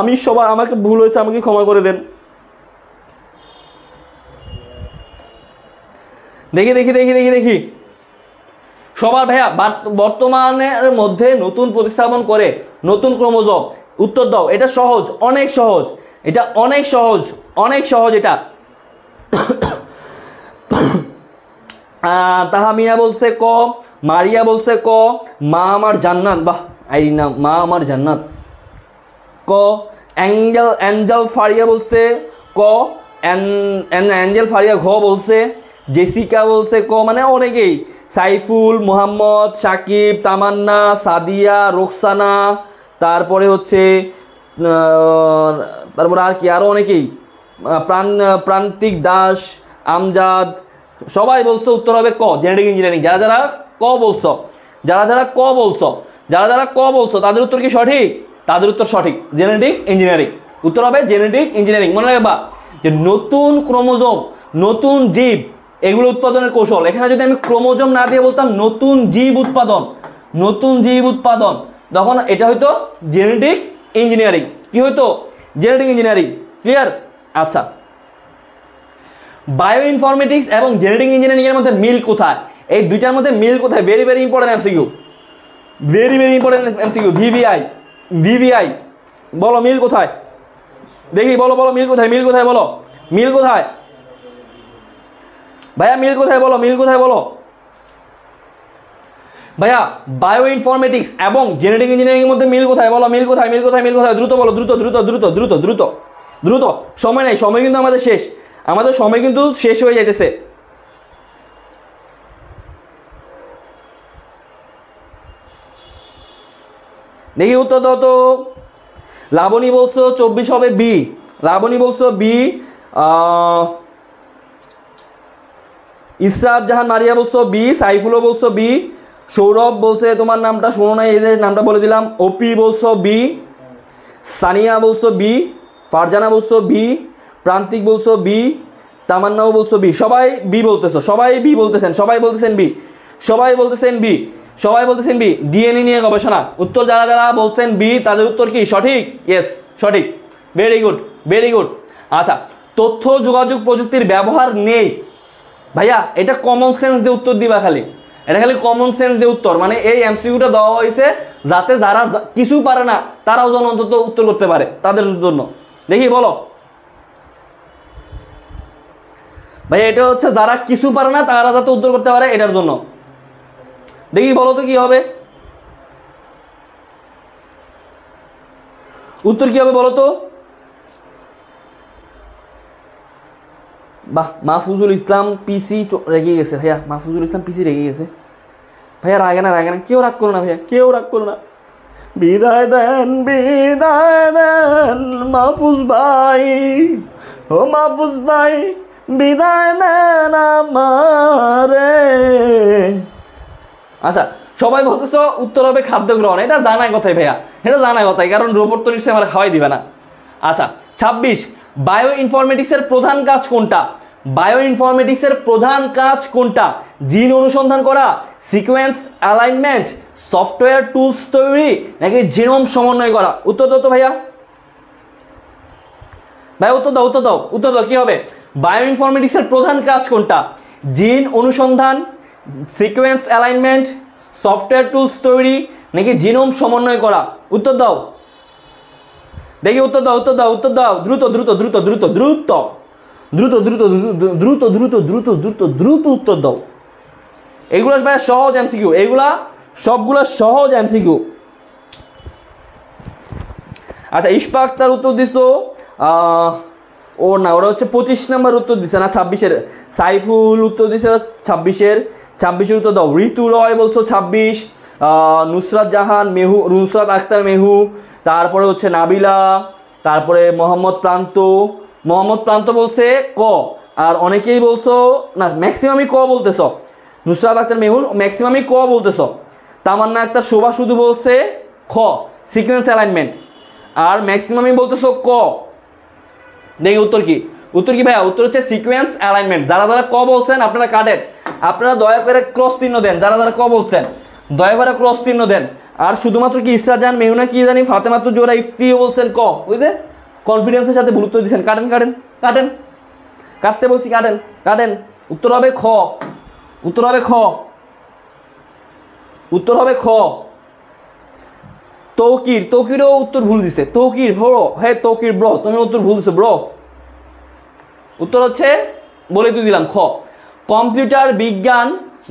আমি সবার, আমাকে ভুল হয়েছে, আমাকে ক্ষমা করে দেন। দেখি দেখি দেখি দেখি দেখি সবার ভাইয়া বর্তমানের মধ্যে নতুন প্রতিস্থাপন করে নতুন ক্রোমোজোম, উত্তর দাও। এটা সহজ, অনেক সহজ, এটা অনেক সহজ, অনেক সহজ এটা। তাহামিয়া বলছে ক, মারিয়া বলছে ক, মা আমার জান্নাত, বাহ আইডি নাম মা আমার জান্নাত ক। অ্যাঞ্জেল ফারিয়া বলছে ক, অ্যাঞ্জেল ফারিয়া ঘ বলছে। জেসিকা বলছে ক, মানে অনেকেই, সাইফুল, মোহাম্মদ, সাকিব, তামান্না, সাদিয়া, রোকসানা, তারপরে হচ্ছে তারপরে আর কি আরও অনেকেই, প্রান্তিক দাস, আমজাদ, সবাই বলছো উত্তর হবে ক, জেনেটিক ইঞ্জিনিয়ারিং। যারা যারা ক বলছো, যারা যারা ক বলছো, যারা যারা ক বলছো তাদের উত্তর কি সঠিক? তাদের উত্তর সঠিক, জেনেটিক ইঞ্জিনিয়ারিং। উত্তর হবে জেনেটিক ইঞ্জিনিয়ারিং। মনে রাখবা যে নতুন ক্রোমোজোম, নতুন জীব, এগুলো উৎপাদনের কৌশল। এখানে যদি আমি ক্রোমোজোম না দিয়ে বলতাম নতুন জীব উৎপাদন, নতুন জীব উৎপাদন, তখন এটা হয়তো জেনেটিক ইঞ্জিনিয়ারিং। কি হয়তো? Genetic engineering. ক্লিয়ার? আচ্ছা, বায়ো ইনফরমেটিক্স এবং জেনেটিক ইঞ্জিনিয়ারিং এর মধ্যে মিল কোথায়? এই দুইটার মধ্যে মিল কোথায়? Very very important MCQ, very very important MCQ. VVI, VVI, বলো মিল কোথায়? দেখি বলো, বলো মিল কোথায়? মিল কোথায় বলো? মিল কোথায় ভাইয়া? মিল কোথায় বলো? মিল কোথায় বলো ভাইয়া? বায়ো ইনফরমেটিক্স এবং জেনেটিক ইঞ্জিনিয়ারিং এর মধ্যে মিল কোথায় বলো? মিল কোথায়? মিল কোথায়? মিল কোথায়? দ্রুত বলো, দ্রুত দ্রুত দ্রুত দ্রুত দ্রুত দ্রুত, সময় নাই, সময় কিন্তু আমাদের শেষ, আমাদের সময় কিন্তু শেষ হয়ে যাইতেছে। দেখি উত্তর দাও তো। লাবণী বলছো 24 হবে বি, লাবণী বলছো বি। ইসরাত জাহান মারিয়া বলছো বি, সাইফুলও বলছো বি, সৌরভ বলছে তোমার নামটা শোনো নাই, এই যে নামটা বলে দিলাম। ওপি বলছো বি, সানিয়া বলছো বি, ফারজানা বলছো বি, প্রান্তিক বলছো বি, তামান্নাও বলছো বি। সবাই বি বলতেছো, সবাই বি বলতেছেন, সবাই বলতেছেন বি, সবাই বলতেছেন বি, সবাই বলতেছেন বি। ডিএনএ নিয়ে গবেষণা, উত্তর যারা যারা বলছেন বি তাদের উত্তর কি সঠিক? ইয়েস, সঠিক, ভেরি গুড, ভেরি গুড। আচ্ছা, তথ্য যোগাযোগ প্রযুক্তির ব্যবহার নেই ভাইয়া, এটা কমন সেন্স দিয়ে উত্তর দিবা খালি, এটা খালি কমন সেন্স দিয়ে উত্তর। মানে এই এমসিকিউটা দেওয়া হয়েছে যাতে যারা কিছু পারে না তারাও যেন অন্তত উত্তর করতে পারে, তাদের জন্য। দেখি বলো ভাই, এটা হচ্ছে যারা কিছু পারে না তারা যাতে উত্তর করতে পারে এটার জন্য। দেখি বলো তো কি হবে, উত্তর কি হবে বলো তো। বাহ, মাহফুজুল ইসলাম পিসি রেগে গেছে ভাইয়া, মাহফুজুল ইসলাম পিসি রেগে গেছে ভাইয়া। রাগে না, রাগে না, কেউ রাগ করো না ভাইয়া, কেউ রাগ করো না। বিদায় দেন, বিদায় দেন মাহফুজ ভাই, ও মাহফুজ ভাই বিদায় দেন আমারে। আচ্ছা, সবাই বলতেছো উত্তর হবে খাদ্য গ্রহণ, এটা জানা কথাই ভাইয়া, এটা জানা কথাই, কারণ রোবট তো নিশ্চয়ই আমার খাওয়াই দিবে না। আচ্ছা, 26, বায়ো ইনফরমেটিক্সের প্রধান কাজ কোনটা? বায়ো ইনফরমেটিক্সের প্রধান কাজ কোনটা? জিন অনুসন্ধান করা, সিকোয়েন্স অ্যালাইনমেন্ট, সফটওয়্যার টুলস তৈরি, নাকি জিনোম সমন্বয় করা? উত্তর দাও তো ভাইয়া, ভাই উত্তর দাও, উত্তর দাও, উত্তর দাও। কি হবে? বায়ো ইনফরমেটিক্সের প্রধান কাজ কোনটা? জিন অনুসন্ধান, সিকোয়েন্স অ্যালাইনমেন্ট, সফটওয়্যার টুলস তৈরি, নাকি জিনোম সমন্বয় করা? উত্তর দাও দেখি, উত্তর দাও, উত্তর দাও, উত্তর দাও, দ্রুত দ্রুত দ্রুত দ্রুত দ্রুত দ্রুত দ্রুত দ্রুত দ্রুত দ্রুত দ্রুত দ্রুত উত্তর দাও। এগুলো ভাই সহজ এমসিকিউ, এগুলা সবগুলো সহজ এমসিকিউ। আচ্ছা, ইশফাক তার উত্তর দিছো ও না, ওরা হচ্ছে 25 নম্বর উত্তর দিছে না 26-এর। সাইফুল উত্তর দিছে 26-এর উত্তর দাও। ঋতু রয় বলছো 26, নুসরাত জাহান মেহু, নুসরাত আক্তার মেহু, তারপরে হচ্ছে নাবিলা, তারপরে মোহাম্মদ প্রান্ত বলছে ক, আর অনেকেই বলছো না, ম্যাক্সিমামই ক বলতেছ। নুসরাত আক্তার মেহু ম্যাক্সিমামই ক বলতেছ। তামান্না আক্তার শোভা শুধু বলছে খ, সিকোয়েন্স অ্যালাইনমেন্ট, আর ম্যাক্সিমামই বলতেছ ক। দেখি উত্তর কি, উত্তর কি ভাইয়া? উত্তর হচ্ছে সিকোয়েন্স অ্যালাইনমেন্ট। যারা যারা ক বলছেন আপনারা কাটেন, আপনারা দয়া করে ক্রস চিহ্ন দেন, যারা যারা ক বলছেন দয়া করে ক্রস চিহ্ন দেন। আর শুধুমাত্র কি ইসরাত জাহান মেহুনা কি জানি ফাতেমাতুজ জোহরা ইফতিও বলছেন ক, বুঝলে কনফিডেন্সের সাথে গুরুত্ব দিচ্ছেন। কাটেন কাটেন কাটেন, কাটতে বলছি, কাটেন কাটেন। উত্তর হবে খ, উত্তর হবে খ। উত্তর হবে খ। তৌকির, তৌকিরও উত্তর ভুল দিছে। তৌকির ব্রো, হ্যাঁ তৌকির ব্রো, তুমি উত্তর ভুল দিছো ব্রো। উত্তর হচ্ছে বলে তুই দিলাম খ। কম্পিউটার বিজ্ঞান,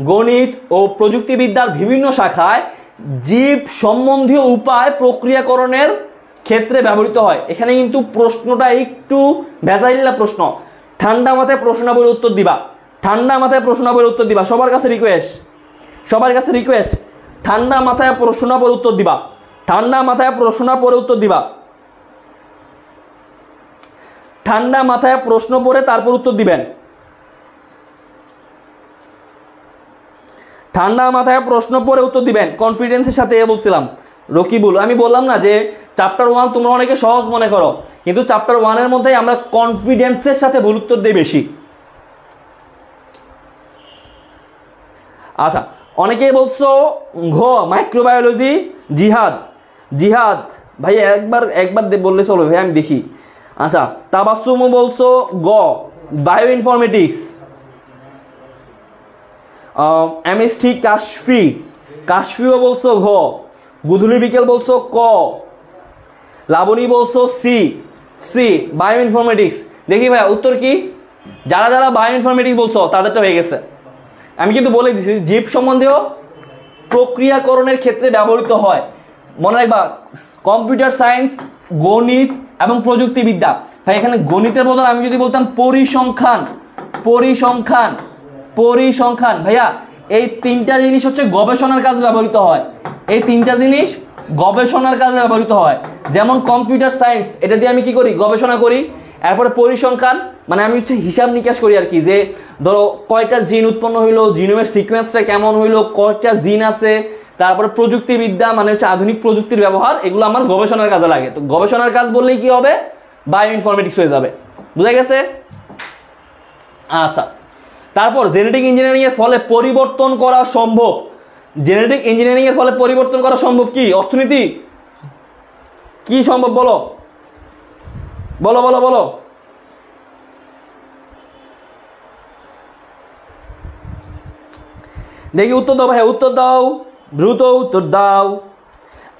গণিত ও প্রযুক্তিবিদ্যার বিভিন্ন শাখায় জীব সম্বন্ধীয় উপায় প্রক্রিয়াকরণের ক্ষেত্রে ব্যবহৃত হয়। এখানে কিন্তু প্রশ্নটা একটু ভেজাইল্লা প্রশ্ন, ঠান্ডা মাথায় প্রশ্নাবলীর উত্তর দিবা, ঠান্ডা মাথায় প্রশ্নাবলীর উত্তর দিবা। সবার কাছে রিকোয়েস্ট, সবার কাছে রিকোয়েস্ট, ঠান্ডা মাথায় প্রশ্নাবলীর উত্তর দিবা, ঠান্ডা মাথায় প্রশ্ন পড়ে উত্তর দিবা, ঠান্ডা মাথায় প্রশ্ন পড়ে তারপর উত্তর দিবেন, ঠান্ডা মাথায় প্রশ্ন পড়ে উত্তর দিবেন কনফিডেন্সের সাথে। বলছিলাম রকিবুল, আমি বললাম না যে চ্যাপ্টার 1 তোমরা অনেকে সহজ মনে করো, কিন্তু চ্যাপ্টার 1 এর মধ্যে আমরা কনফিডেন্সের সাথে ভুল উত্তর দিই বেশি। আচ্ছা, অনেকেই বলছো ঘ মাইক্রোবায়োলজি। জিহাদ, জিহাদ ভাই একবার বললে চলো ভাই, আমি দেখি। আচ্ছা, তাবাসসুমও বলছো গ বায়ো ইনফরমেটিক্স। এমএসটি কাশফি, কাশফিও বলছো ঘ। গুধুলি বিকেল বলছো ক। লাবণী বলছো সি, সি বায়ো ইনফরমেটিক্স। দেখি ভাই উত্তর কি? যারা যারা বায়ো ইনফরমেটিক্স বলছো তাদেরটা হয়ে গেছে। আমি কিন্তু বলে দিছি জীব সম্বন্ধীয় প্রক্রিয়াকরণের ক্ষেত্রে ব্যবহৃত হয়। মনে রাখবা কম্পিউটার সায়েন্স, গণিত এবং প্রযুক্তিবিদ্যা। ভাই এখানে গণিতের বদলে আমি যদি বলতাম পরিসংখ্যান, পরিসংখ্যান, পরিসংখ্যান, ভাইয়া এই তিনটা জিনিস হচ্ছে গবেষণার কাজে ব্যবহৃত হয়। এই তিনটা জিনিস গবেষণার কাজে ব্যবহৃত হয়। যেমন কম্পিউটার সায়েন্স, এটা দিয়ে আমি কি করি? গবেষণা করি। এরপরে পরিসংখ্যান মানে আমি হচ্ছে হিসাব নিকাশ করি আর কি, যে ধরো কয়টা জিন উৎপন্ন হইলো, জিনোমের সিকোয়েন্সটা কেমন হইলো, কয়টা জিন আছে। তারপরে প্রযুক্তিবিদ্যা মানে হচ্ছে আধুনিক প্রযুক্তির ব্যবহার, এগুলো আমার গবেষণার কাজে লাগে। তো গবেষণার কাজ বললেই কি হবে? বায়ো ইনফরমেটিক্স হয়ে যাবে। বুঝা গেছে? আচ্ছা, তারপর জেনেটিক ইঞ্জিনিয়ারিং এর ফলে পরিবর্তন করা সম্ভব। জেনেটিক ইঞ্জিনিয়ারিং এর ফলে পরিবর্তন করা সম্ভব কি? অর্থনীতি কি সম্ভব? বলো বলো বলো বলো। দেখি উত্তর দাও ভাই, উত্তর দাও, দ্রুত উত্তর দাও।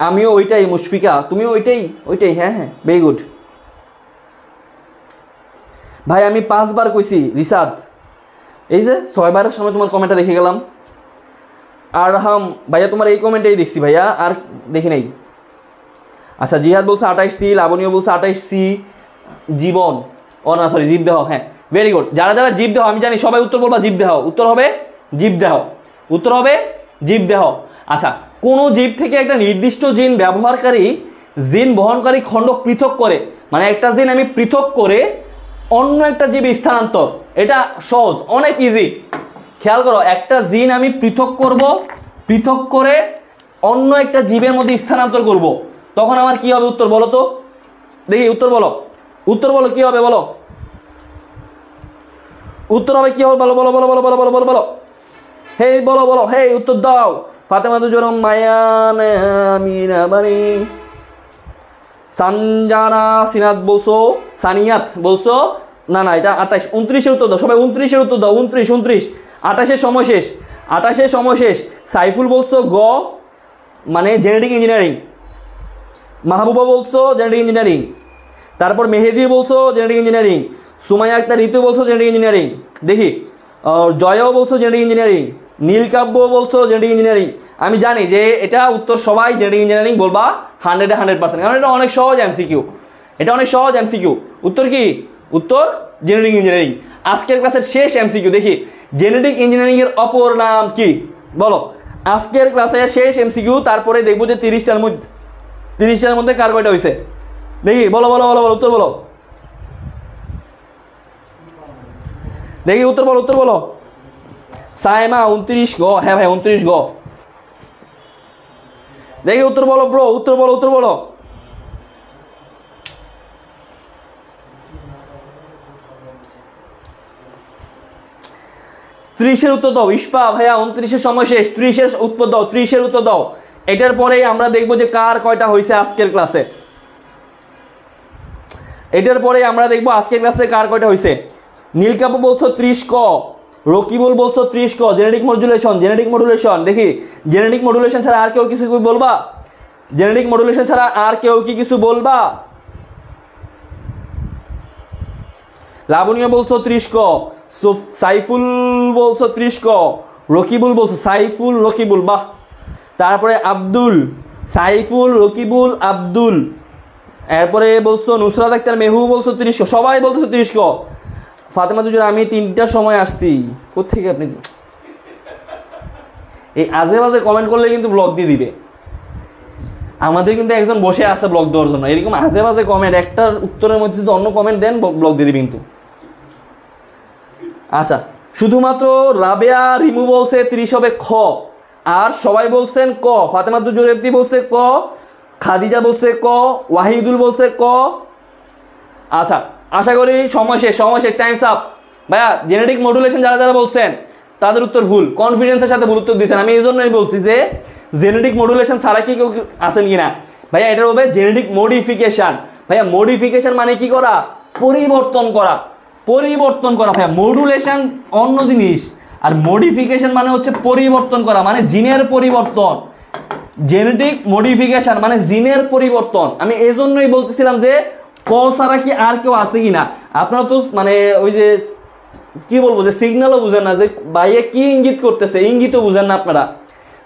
আমিও ওইটাই, মুশফিকা তুমিও ওইটাই, ওইটাই। হ্যাঁ হ্যাঁ, ভেরি গুড ভাই। আমি 5 বার কইছি রিসাদ, এই যে 6 বারের সময় তোমার কমেন্টটা দেখে গেলাম। আর হাম ভাইয়া তোমার এই কমেন্টেই দেখছি ভাইয়া, আর দেখি নাই। আচ্ছা, জিহাদ বলছে 28C, লাবণীয় বলছে 28C। জীবন, ও না সরি, জীবদেহ। হ্যাঁ ভেরি গুড। যারা যারা জীবদেহ, আমি জানি সবাই উত্তর বলবা জীবদেহ। উত্তর হবে জীবদেহ, উত্তর হবে জীবদেহ। আচ্ছা, কোন জীব থেকে একটা নির্দিষ্ট জিন ব্যবহারকারী, জিন বহনকারী খণ্ড পৃথক করে, মানে একটা জিন আমি পৃথক করে অন্য একটা জীবে স্থানান্তর। এটা সহজ, অনেক ইজি। খেয়াল করো, একটা জিন আমি পৃথক করব, পৃথক করে অন্য একটা জীবের মধ্যে স্থানান্তর করব, তখন আমার কি হবে? উত্তর বলো তো দেখি, উত্তর বলো, উত্তর বলো কি হবে? বলো উত্তর হবে কি হবে? বলো বলো বলো বলো বলো বলো বলো বলো। হে বলো বলো, হে উত্তর দাও। ফাতেমা তুজরম মায়ান আমিনা বানি সানজানা সিনাত বলছো, সানিয়াত বলছো না না, এটা 28। 29-এর উত্তর দাও সবাই, 29-এর উত্তর দাও। 29, 29, 28-এর সময় শেষ, 28-এর সময় শেষ। সাইফুল বলছো গ মানে জেনেটিক ইঞ্জিনিয়ারিং। মাহবুবা বলছো জেনেটিক ইঞ্জিনিয়ারিং। তারপর মেহেদি বলছো জেনেটিক ইঞ্জিনিয়ারিং। সুমাইয়া আক্তার ঋতু বলছো জেনেটিক ইঞ্জিনিয়ারিং। দেখি জয়াও বলছো জেনেটিক ইঞ্জিনিয়ারিং। নীলকাব্য বলছো জেনেটিক ইঞ্জিনিয়ারিং। আমি জানি যে এটা উত্তর সবাই জেনেটিক ইঞ্জিনিয়ারিং বলবা 100-এ 100%, কারণ এটা অনেক সহজ এমসিকিউ, এটা অনেক সহজ এমসিকিউ। উত্তর কি? উত্তর জেনেটিক ইঞ্জিনিয়ারিং। আজকের ক্লাসের শেষ এমসিকিউ, দেখি জেনেটিক ইঞ্জিনিয়ারিং এর অপর নাম কি? বলো আজকের ক্লাসের শেষ এমসিকিউ। তারপরে দেখবো যে 30টার মধ্যে কার কয়টা হয়েছে। দেখি বলো বলো বলো বলো, উত্তর বলো দেখি, উত্তর বলো, উত্তর বলো। সাইমা 29 গ। হ্যাঁ ভাই 29 গ। দেখি উত্তর বলো ব্রো, উত্তর বলো, উত্তর বলো। ত্রিশের উত্তর দাও ইস্পা ভাইয়া, 29-এর সময় শেষ। 30-এর উত্তর দাও, 30-এর উত্তর দাও। এটার পরেই আমরা দেখবো যে কার কয়টা হয়েছে আজকের ক্লাসে। এটার পরেই আমরা দেখবো আজকের ক্লাসে কার কয়টা হয়েছে। নীলকাব্য বলছো 30 ক, রকিবুল বলছো 30 ক জেনেটিক মডুলেশন। জেনেটিক মডুলেশন দেখি, জেনেটিক মডুলেশন ছাড়া আর কেউ কিছু বলবা? জেনেটিক মডুলেশন ছাড়া আর কেউ কি কিছু বলবা? লাবণীয় বলছো 30 ক, সাইফুল বলছো 30 ক, রকিবুল বলছো সাইফুল রকিবুল, বাহ। তারপরে আব্দুল, সাইফুল রকিবুল আব্দুল। এরপরে বলছো নুসরাত আক্তার মেহু বলছো 30 ক, সবাই বলছো 30 ক। ফাতেমা দুজন আমি 3টার সময় আসছি, কোথেকে আপনি? এই আজে বাজে কমেন্ট করলে কিন্তু ব্লক দিয়ে দিবে। আমাদের কিন্তু একজন বসে আছে ব্লক দেওয়ার জন্য, এরকম আজে বাজে কমেন্ট একটার উত্তরের মধ্যে যদি অন্য কমেন্ট দেন ব্লক দিয়ে দিবে কিন্তু। আচ্ছা, শুধুমাত্র রাবেয়া রিমু বলছে 30 হবে খ, আর সবাই বলছেন ক। ফাতেমা দুজুরেফতি বলছে ক, খাদিজা বলছে ক, ওয়াহিদুল বলছে ক। আচ্ছা, আশা করি সময় শেষ, টাইমস আপ। ভাইয়া জেনেটিক মডুলেশন যারা যারা বলছেন তাদের উত্তর ভুল, কনফিডেন্সের সাথে ভুল উত্তর দিচ্ছেন। আমি এই জন্যই বলছি যে জেনেটিক মডুলেশন ছাড়া কি কেউ আছেন কিনা? ভাইয়া এটার হবে জেনেটিক মডিফিকেশন। ভাইয়া মডিফিকেশন মানে কি করা? পরিবর্তন করা, পরিবর্তন করা। ভাইয়া মডুলেশন অন্য জিনিস, আর মডিফিকেশন মানে হচ্ছে পরিবর্তন করা, মানে জিনের পরিবর্তন। জেনেটিক মডিফিকেশন মানে জিনের পরিবর্তন। আমি এই জন্যই বলতেছিলাম যে ক ছাড়া কি আর কেউ আছে কিনা। আপনারা তো মানে ওই যে কি বলবো, যে সিগন্যালও বুঝেন না যে ভাইয়া কি ইঙ্গিত করতেছে, ইঙ্গিতও বুঝেন না আপনারা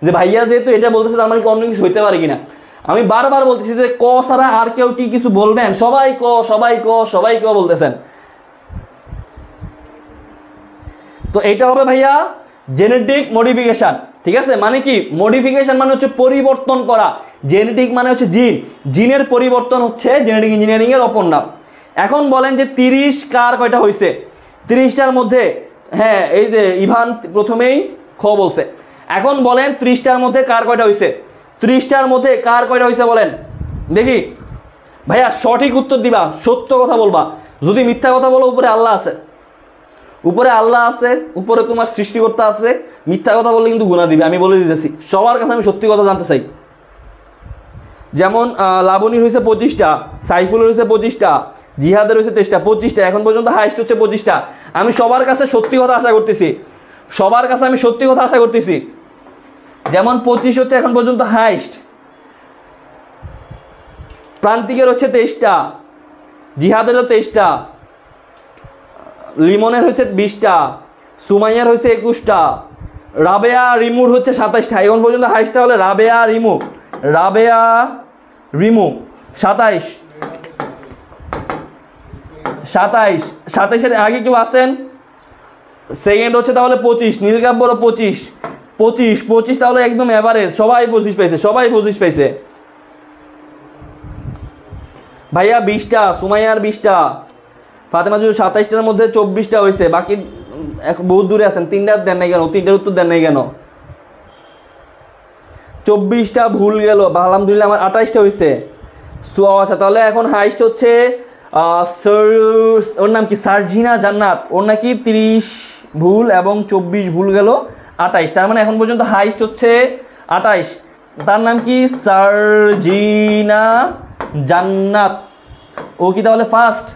যে ভাইয়া যেহেতু এটা বলতেছে তার মানে কি অন্য কিছু হইতে পারে কিনা। আমি বারবার বলতেছি যে ক ছাড়া আর কেউ কি কিছু বলবেন? সবাই ক, সবাই ক, সবাই ক বলতেছেন। তো এটা হবে ভাইয়া জেনেটিক মডিফিকেশন, ঠিক আছে? মানে কি মডিফিকেশন মানে হচ্ছে পরিবর্তন করা, জেনেটিক মানে হচ্ছে জিন, জিনের পরিবর্তন হচ্ছে জেনেটিক ইঞ্জিনিয়ারিং এর অপর নাম। এখন বলেন যে 30 কার কয়টা হয়েছে? 30টার মধ্যে, হ্যাঁ এই যে ইভান প্রথমেই খ বলছে। এখন বলেন 30টার মধ্যে কার কয়টা হয়েছে? 30টার মধ্যে কার কয়টা হয়েছে বলেন দেখি। ভাইয়া সঠিক উত্তর দিবা, সত্য কথা বলবা। যদি মিথ্যা কথা বলো, উপরে আল্লাহ আছে, উপরে আল্লাহ আছে, উপরে তোমার সৃষ্টিকর্তা আছে, মিথ্যা কথা বললে কিন্তু গুনাহ দিবে। আমি বলে দিতেছি, সবার কাছে আমি সত্যি কথা জানতে চাই। যেমন লাবণীর হয়েছে 25টা, সাইফুলের হয়েছে 25টা, জিহাদের হয়েছে 23টা, 25টা। এখন পর্যন্ত হাইস্ট হচ্ছে 25টা। আমি সবার কাছে সত্যি কথা আশা করতেছি, সবার কাছে আমি সত্যি কথা আশা করতেছি। যেমন 25 হচ্ছে এখন পর্যন্ত হাইস্ট, প্রান্তিকের হচ্ছে 23টা, জিহাদেরও 23টা, লিমনের হচ্ছে 20টা, সুমাইয়ার হচ্ছে 21টা, রাবেয়া রিমুর হচ্ছে 27টা। এখন পর্যন্ত হাইস্টটা হলে রাবেয়া রিমু, রাবেয়া রিমু 27, 27 আগে কেউ আছেন? সেকেন্ড হচ্ছে তাহলে 25, নীলকাব্যরও 25, তাহলে একদম এভারেজ, সবাই 25 পাইছে, সবাই 25 পাইছে। ভাইয়া 20টা, সুমাইয়ার 20টা, ফাতেমা জুজু 27টার মধ্যে 24টা হয়েছে। বাকি বহুত দূরে আছেন, 3টা দেন নাই কেন? 3টার উত্তর দেন নাই কেন? 24টা ভুল গেল। আলহামদুলিল্লাহ আমার 28টা হয়েছে। আচ্ছা, তাহলে এখন হাইস্ট হচ্ছে ওর নাম কি? সার্জিনা জান্নাত, ওর নাকি 30 ভুল এবং 24 ভুল গেল, 28। তার মানে এখন পর্যন্ত হাইস্ট হচ্ছে 28। তার নাম কি? সার্জিনা জান্নাত। ও কি তাহলে ফার্স্ট?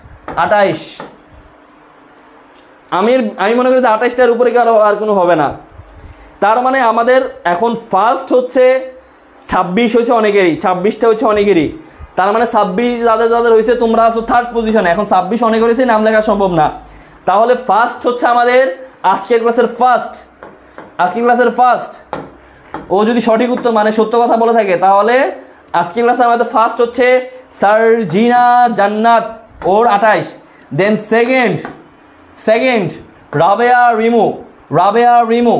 28। আমি মনে করি যে 28টার উপরে আর কোনো হবে না। তার মানে আমাদের এখন ফার্স্ট হচ্ছে 26 হয়েছে অনেকেরই, 26টা হচ্ছে অনেকেরই। তার মানে 26 যাদের যাদের হয়েছে তোমরা আছো থার্ড পজিশনে। এখন 26 অনেক হয়েছে, নাম লেখা সম্ভব না। তাহলে ফার্স্ট হচ্ছে আমাদের আজকের ক্লাসের ফার্স্ট, আজকের ক্লাসের ফার্স্ট। ও যদি সঠিক উত্তর মানে সত্য কথা বলে থাকে, তাহলে আজকের ক্লাসে আমাদের ফার্স্ট হচ্ছে সার্জিনা জান্নাত, ওর 28। দেন সেকেন্ড রাবেয়া রিমু,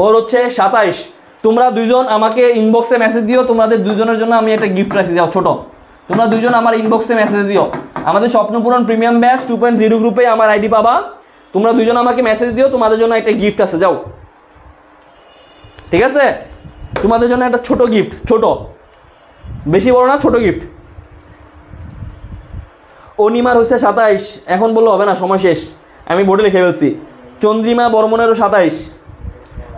ওর হচ্ছে 27। তোমরা দুইজন আমাকে ইনবক্সে মেসেজ দিও, তোমাদের দুজনের জন্য আমি একটা গিফট রাখি। যাও ছোট, তোমরা দুইজন আমার ইনবক্সে মেসেজ দিও। আমাদের স্বপ্নপূরণ প্রিমিয়াম ব্যাচ 2.0 গ্রুপে আমার আইডি পাবা। তোমরা দুইজন আমাকে মেসেজ দিও, তোমাদের জন্য একটা গিফট আছে। যাও, ঠিক আছে? তোমাদের জন্য একটা ছোট গিফট, ছোট, বেশি বড় না, ছোট গিফট। অনিমার হচ্ছে 27। এখন বললে হবে না, সময় শেষ, আমি বোর্ডে লিখে ফেলছি। চন্দ্রিমা বর্মনেরও 27।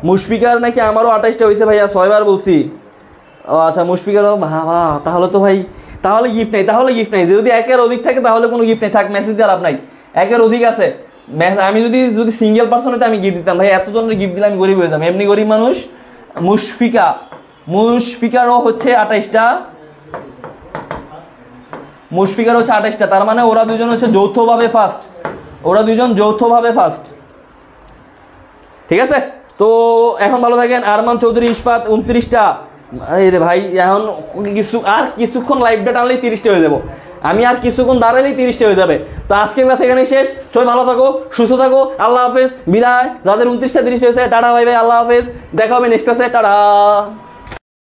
মুশফিকার নাকি আমারও 28টা হয়েছে ভাইয়া, 6 বার বলছি। ও আচ্ছা, মুশফিকারও, বাবা তাহলে তো ভাই, তাহলে গিফট নেই, যদি একের অধিক থাকে তাহলে কোনো গিফট নেই। থাক, মেসেজ দেওয়ার লাভ নাই, একের অধিক আছে আমি যদি যদি সিঙ্গেল পার্সন হতে আমি গিফট দিতাম ভাই, এতজনের গিফট দিলে আমি গরিব হয়ে যাবো, এমনি গরিব মানুষ। মুশফিকারও হচ্ছে 28টা, মুশফিকার হচ্ছে 28টা, তার মানে ওরা দুজন হচ্ছে যৌথভাবে ফার্স্ট, ওরা দুজন যৌথভাবে ফার্স্ট। ঠিক আছে, তো এখন ভালো থাকেন। আরমান চৌধুরী ইশফাত 29টা। রে ভাই এখন কিছুক্ষণ লাইভটা টানলেই 30টা হয়ে যাবো, আমি আর কিছুক্ষণ দাঁড়ালেই 30টা হয়ে যাবে। তো আজকের ক্লাস এখানে শেষ, সবাই ভালো থাকো, সুস্থ থাকো, আল্লাহ হাফেজ, বিদায়। যাদের 29টা 30টা হয়েছে টাটা, ভাই ভাই, আল্লাহ হাফেজ, দেখা হবে নেক্সট ক্লাসে, টাটা।